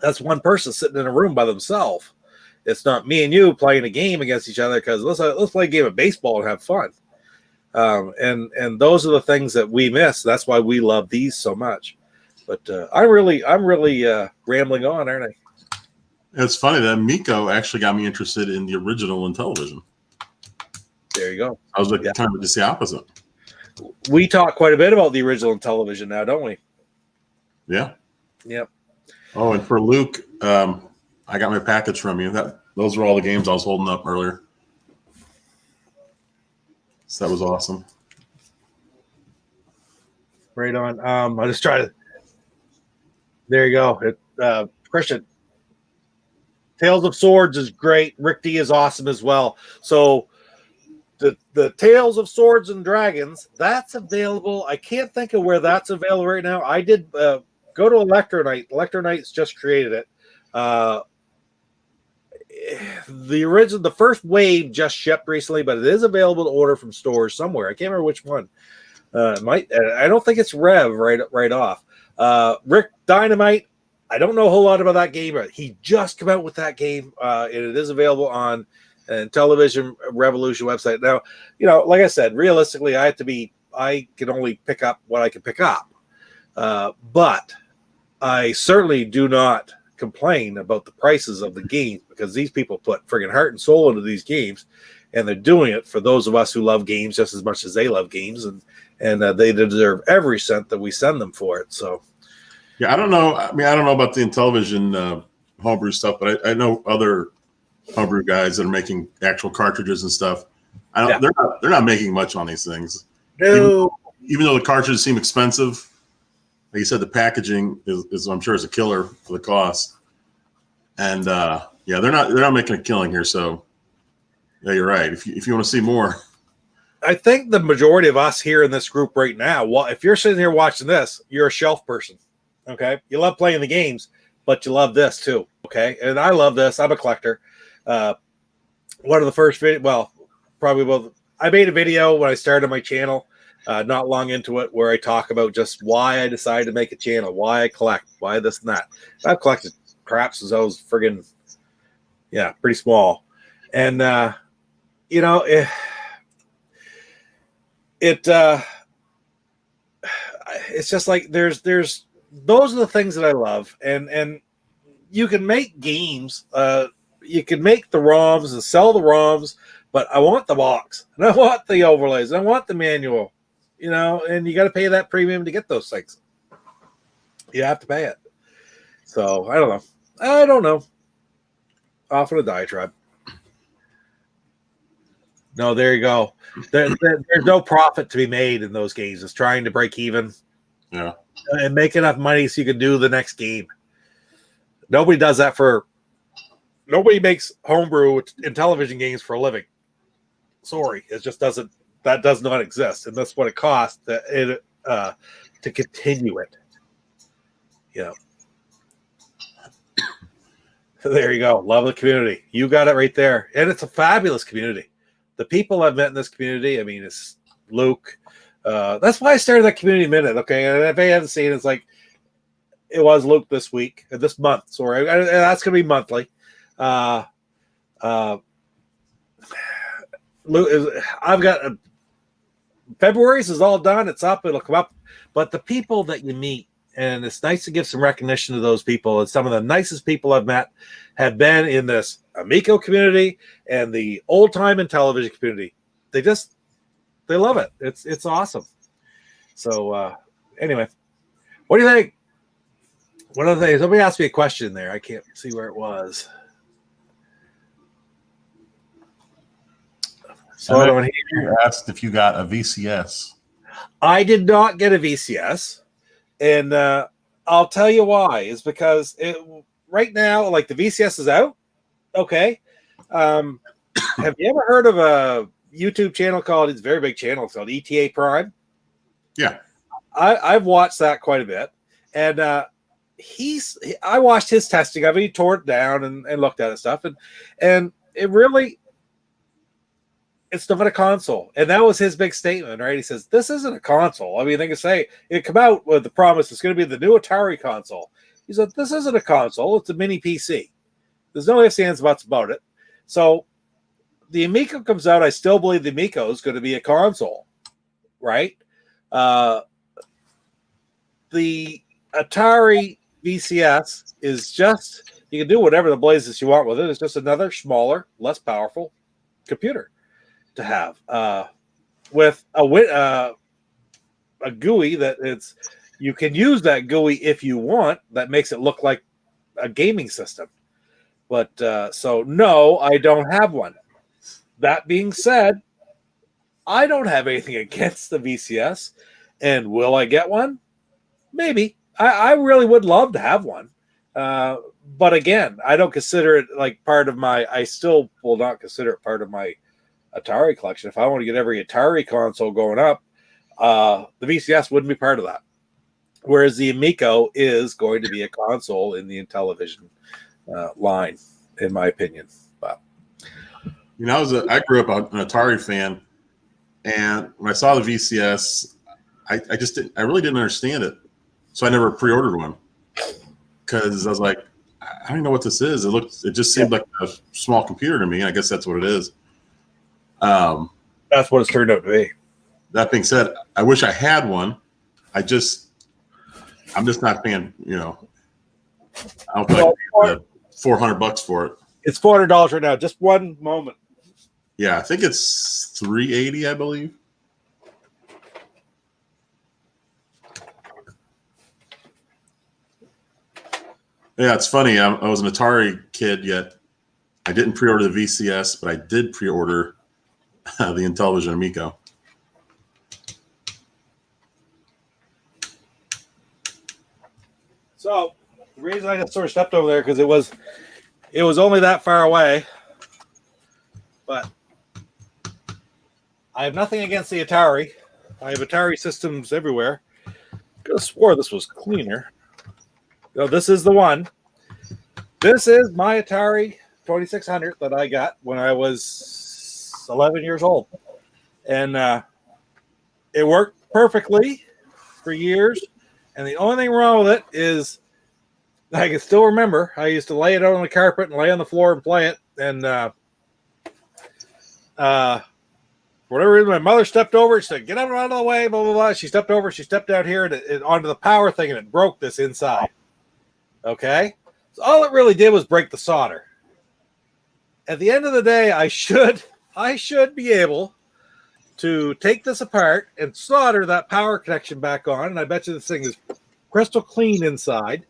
that's one person sitting in a room by themselves. It's not me and you playing a game against each other, because let's play a game of baseball and have fun. And those are the things that we miss. That's why we love these so much. But I'm really rambling on, aren't I? It's funny that Miko actually got me interested in the original Intellivision. There you go. I was like, kind of just the opposite. We talk quite a bit about the original Intellivision now, don't we? Yeah. Yep. Oh, and for Luke, I got my package from you. Those were all the games I was holding up earlier. So that was awesome. Right on. I just try to. There you go. Christian. Tales of Swords is great. Rick D is awesome as well. So the Tales of Swords and Dragons, that's available. I can't think of where that's available right now. I did go to Electronite. Electronite's just created it. The first wave just shipped recently, but it is available to order from stores somewhere. I can't remember which one. I don't think it's Rev right off. Rick Dynamite, I don't know a whole lot about that game, but he just came out with that game, and it is available on Intellivision Revolution website. Now, you know, like I said, realistically, I can only pick up what I can pick up. But I certainly do not complain about the prices of the games, because these people put friggin' heart and soul into these games, and they're doing it for those of us who love games just as much as they love games, and they deserve every cent that we send them for it. So, yeah, I don't know. I mean, I don't know about the Intellivision homebrew stuff, but I know other homebrew guys that are making actual cartridges and stuff. They're not making much on these things. No. Even though the cartridges seem expensive, like you said, the packaging is I'm sure is a killer for the cost. And yeah, they're not making a killing here. So yeah, you're right. If you want to see more, I think the majority of us here in this group right now, well, if you're sitting here watching this, you're a shelf person. Okay, you love playing the games, but you love this too. Okay, and I love this. I'm a collector. One of the first I made a video when I started my channel, not long into it, where I talk about just why I decided to make a channel, why I collect, why this and that. I've collected crap since I was friggin', pretty small. And, you know, it's just like there's those are the things that I love. And you can make games, you can make the ROMs and sell the ROMs, but I want the box, and I want the overlays, and I want the manual, you know, and you got to pay that premium to get those things. You have to pay it. So I don't know. I don't know. Off on a diatribe. No, there you go. There's no profit to be made in those games. It's trying to break even. Yeah. And make enough money so you can do the next game. Nobody does that nobody makes homebrew Intellivision games for a living. Sorry, it just doesn't. That does not exist, and that's what it costs to continue it. Yeah. There you go. Love the community. You got it right there, and it's a fabulous community. The people I've met in this community. I mean, it's Luke. That's why I started that community minute. Okay, and if I haven't seen it, it's like it was Luke this week, this month. Sorry, that's going to be monthly. Luke, I've got February's is all done. It's up. It'll come up. But the people that you meet, and it's nice to give some recognition to those people. And some of the nicest people I've met have been in this Amico community and the old time Intellivision community. They love it. It's awesome. So anyway, what do you think? One of the things, somebody asked me a question there. I can't see where it was. So you asked if you got a VCS. I did not get a VCS, and I'll tell you why. Is because right now, like the VCS is out. Okay. Have you ever heard of a YouTube channel called? It's a very big channel. It's called ETA Prime. Yeah, I've watched that quite a bit, and I watched his testing of it. He tore it down and looked at it stuff, and it really. It's not a console. And that was his big statement, right? He says, this isn't a console. I mean, they can say it come out with the promise it's going to be the new Atari console. He said, this isn't a console. It's a mini PC. There's no ifs, ands, buts about it. So the Amico comes out. I still believe the Amico is going to be a console, right? The Atari VCS is just, you can do whatever the blazes you want with it. It's just another smaller, less powerful computer to have with a GUI that you can use that GUI if you want. That makes it look like a gaming system. But so no, I don't have one. That being said, I don't have anything against the VCS. And will I get one? Maybe. I really would love to have one. But again, I don't consider it like part of I still will not consider it part of my Atari collection. If I want to get every Atari console going up, the VCS wouldn't be part of that. Whereas the Amico is going to be a console in the Intellivision line, in my opinion. But I grew up an Atari fan, and when I saw the VCS, I really didn't understand it, so I never pre-ordered one because I was like, I don't know what this is. It just seemed like a small computer to me. I guess that's what it is. That's what it's turned out to be. That being said, I wish I had one. I'm just not paying, I don't feel like $400 for it. It's $400 right now. Just one moment. Yeah, I think it's $380, I believe. Yeah, it's funny. I was an Atari kid, yet I didn't pre-order the VCS, but I did pre-order the Intellivision Amico. So the reason I just sort of stepped over there because it was only that far away, but I have nothing against the Atari. I have Atari systems everywhere. I could have swore this was cleaner. No, this is the one. This is my Atari 2600 that I got when I was 11 years old. And it worked perfectly for years. And the only thing wrong with it is I can still remember I used to lay it out on the carpet and lay on the floor and play it. And for whatever reason, my mother stepped over. She said, get out of the way, blah, blah, blah. She stepped over. She stepped out here and onto the power thing, and it broke this inside. Okay? So all it really did was break the solder. At the end of the day, I should be able to take this apart and solder that power connection back on. And I bet you this thing is crystal clean inside.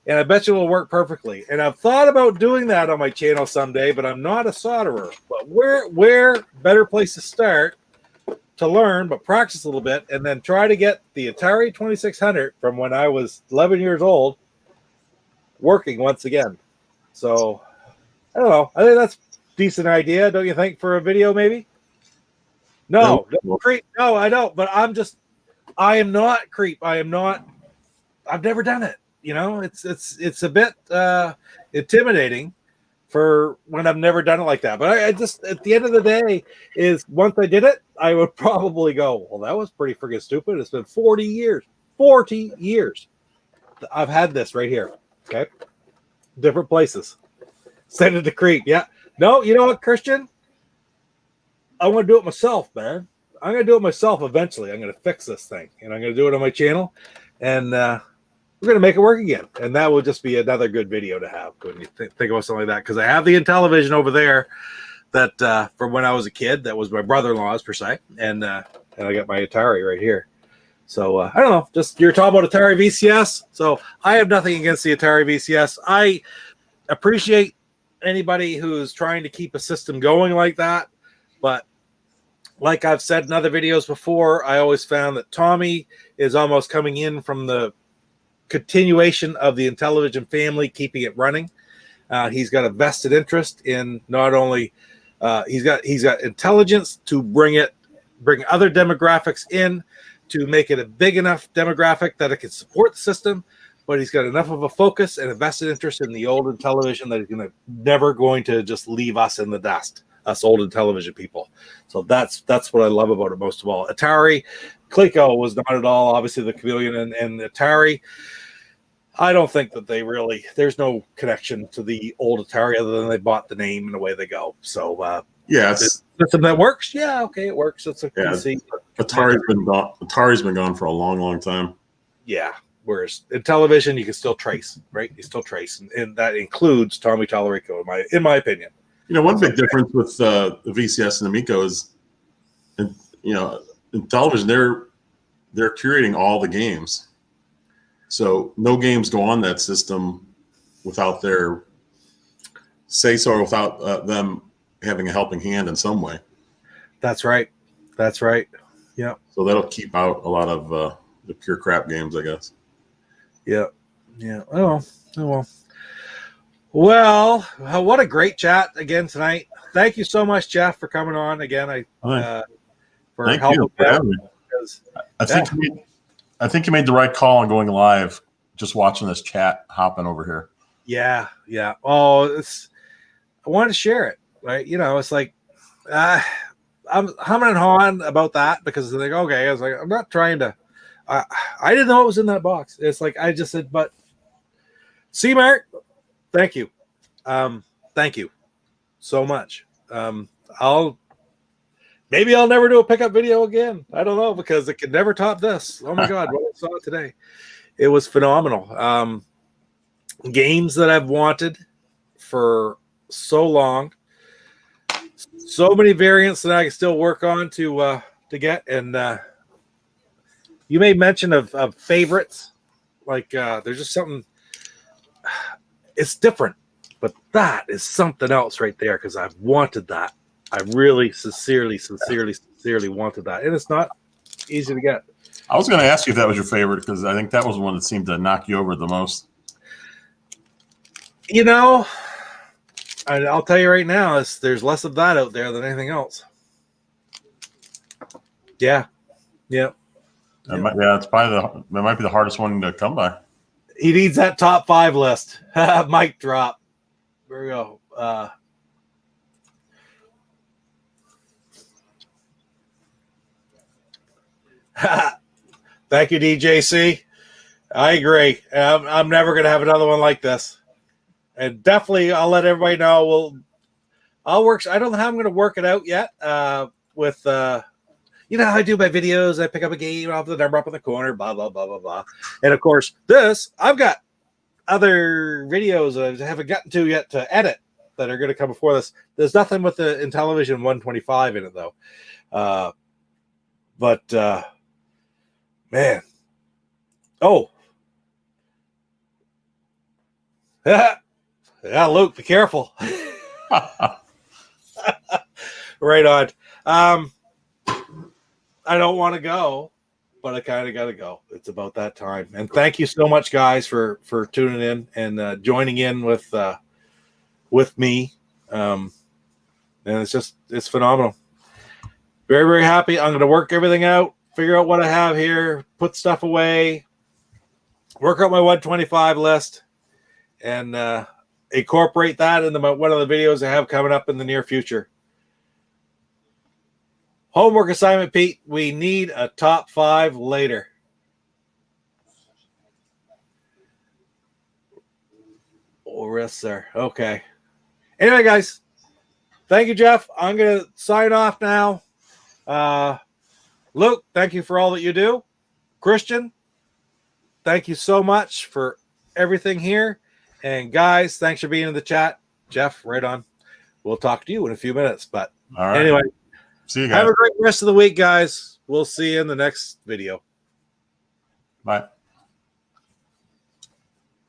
and I bet you it'll work perfectly. And I've thought about doing that on my channel someday, but I'm not a solderer. But where better place to start to learn, but practice a little bit, and then try to get the Atari 2600 from when I was 11 years old working once again. So I don't know. I think that's a decent idea, don't you think, for a video maybe? No, creep. No, I don't. But I am not creep. I am not. I've never done it. You know, it's a bit intimidating for when I've never done it like that. But I just, at the end of the day, is once I did it, I would probably go, well, that was pretty freaking stupid. It's been 40 years. 40 years. I've had this right here. Okay. Different places. Send it to creep. Yeah. No, you know what, Christian? I want to do it myself, man. I'm going to do it myself eventually. I'm going to fix this thing, and I'm going to do it on my channel, and we're going to make it work again. And that will just be another good video to have when you think about something like that. Because I have the Intellivision over there that from when I was a kid, that was my brother-in-law's per se, and I got my Atari right here. So I don't know. Just you're talking about Atari VCS. So I have nothing against the Atari VCS. I appreciate anybody who's trying to keep a system going like that, but like I've said in other videos before, I always found that Tommy is almost coming in from the continuation of the Intellivision family, keeping it running. He's got a vested interest in not only he's got intelligence to bring other demographics in to make it a big enough demographic that it can support the system, but he's got enough of a focus and a vested interest in the old Intellivision that he's never going to just leave us in the dust. Us old Intellivision people. So that's what I love about it most of all. Atari, Coleco was not at all, obviously the Chameleon and Atari. I don't think that there's no connection to the old Atari other than they bought the name and away they go. So yeah, it's something that works. Yeah, okay, it works. It's a PC. Atari's been gone for a long, long time. Yeah. Whereas in television, you can still trace, right? You still trace, and that includes Tommy Tallarico, in my opinion. You know, one big difference with the VCS and the Amico is, in television, they're curating all the games. So no games go on that system without their say-so or without them having a helping hand in some way. That's right. That's right. Yeah. So that'll keep out a lot of the pure crap games, I guess. Yeah. Yeah. Oh well. Well, what a great chat again tonight. Thank you so much, Jeff, for coming on again. For helping me. I think you made the right call on going live, just watching this chat hopping over here. Yeah, yeah. Oh, I wanted to share it, right? You know, it's like I'm humming and hawing about that because they're like, okay, I was like, I'm not trying to. I didn't know it was in that box. It's like I just said, but C-Mart. Thank you. Thank you so much. Maybe I'll never do a pickup video again. I don't know, because it could never top this. Oh my God, what I saw today. It was phenomenal. Games that I've wanted for so long. So many variants that I can still work on to get. And you made mention of favorites. Like there's just something. It's different, but that is something else right there because I've wanted that. I really sincerely wanted that, and it's not easy to get. I was going to ask you if that was your favorite because I think that was one that seemed to knock you over the most. You know, I'll tell you right now, there's less of that out there than anything else. Yeah, yeah. That might be the hardest one to come by. He needs that top 5 list. Mic drop. There we go. Thank you, DJC. I agree. I'm never going to have another one like this. And definitely, I'll let everybody know. I'll work. I don't know how I'm going to work it out yet. With you know how I do my videos. I pick up a game off the number up in the corner, blah, blah, blah, blah, blah. And, of course, I've got other videos that I haven't gotten to yet to edit that are going to come before this. There's nothing with the Intellivision 125 in it, though. But, man. Oh. Yeah, Luke, be careful. Right on. I don't want to go, but I kind of got to go. It's about that time. And thank you so much, guys, for tuning in and joining in with me. And it's phenomenal. Very, very happy. I'm going to work everything out, figure out what I have here, put stuff away, work out my 125 list, and incorporate that into one of the videos I have coming up in the near future. Homework assignment, Pete. We need a top 5 later. Or rest there. Okay. Anyway, guys, thank you, Jeff. I'm going to sign off now. Luke, thank you for all that you do. Christian, thank you so much for everything here. And guys, thanks for being in the chat. Jeff, right on. We'll talk to you in a few minutes. But all right. Anyway, see you guys. Have a great rest of the week, guys. We'll see you in the next video. Bye.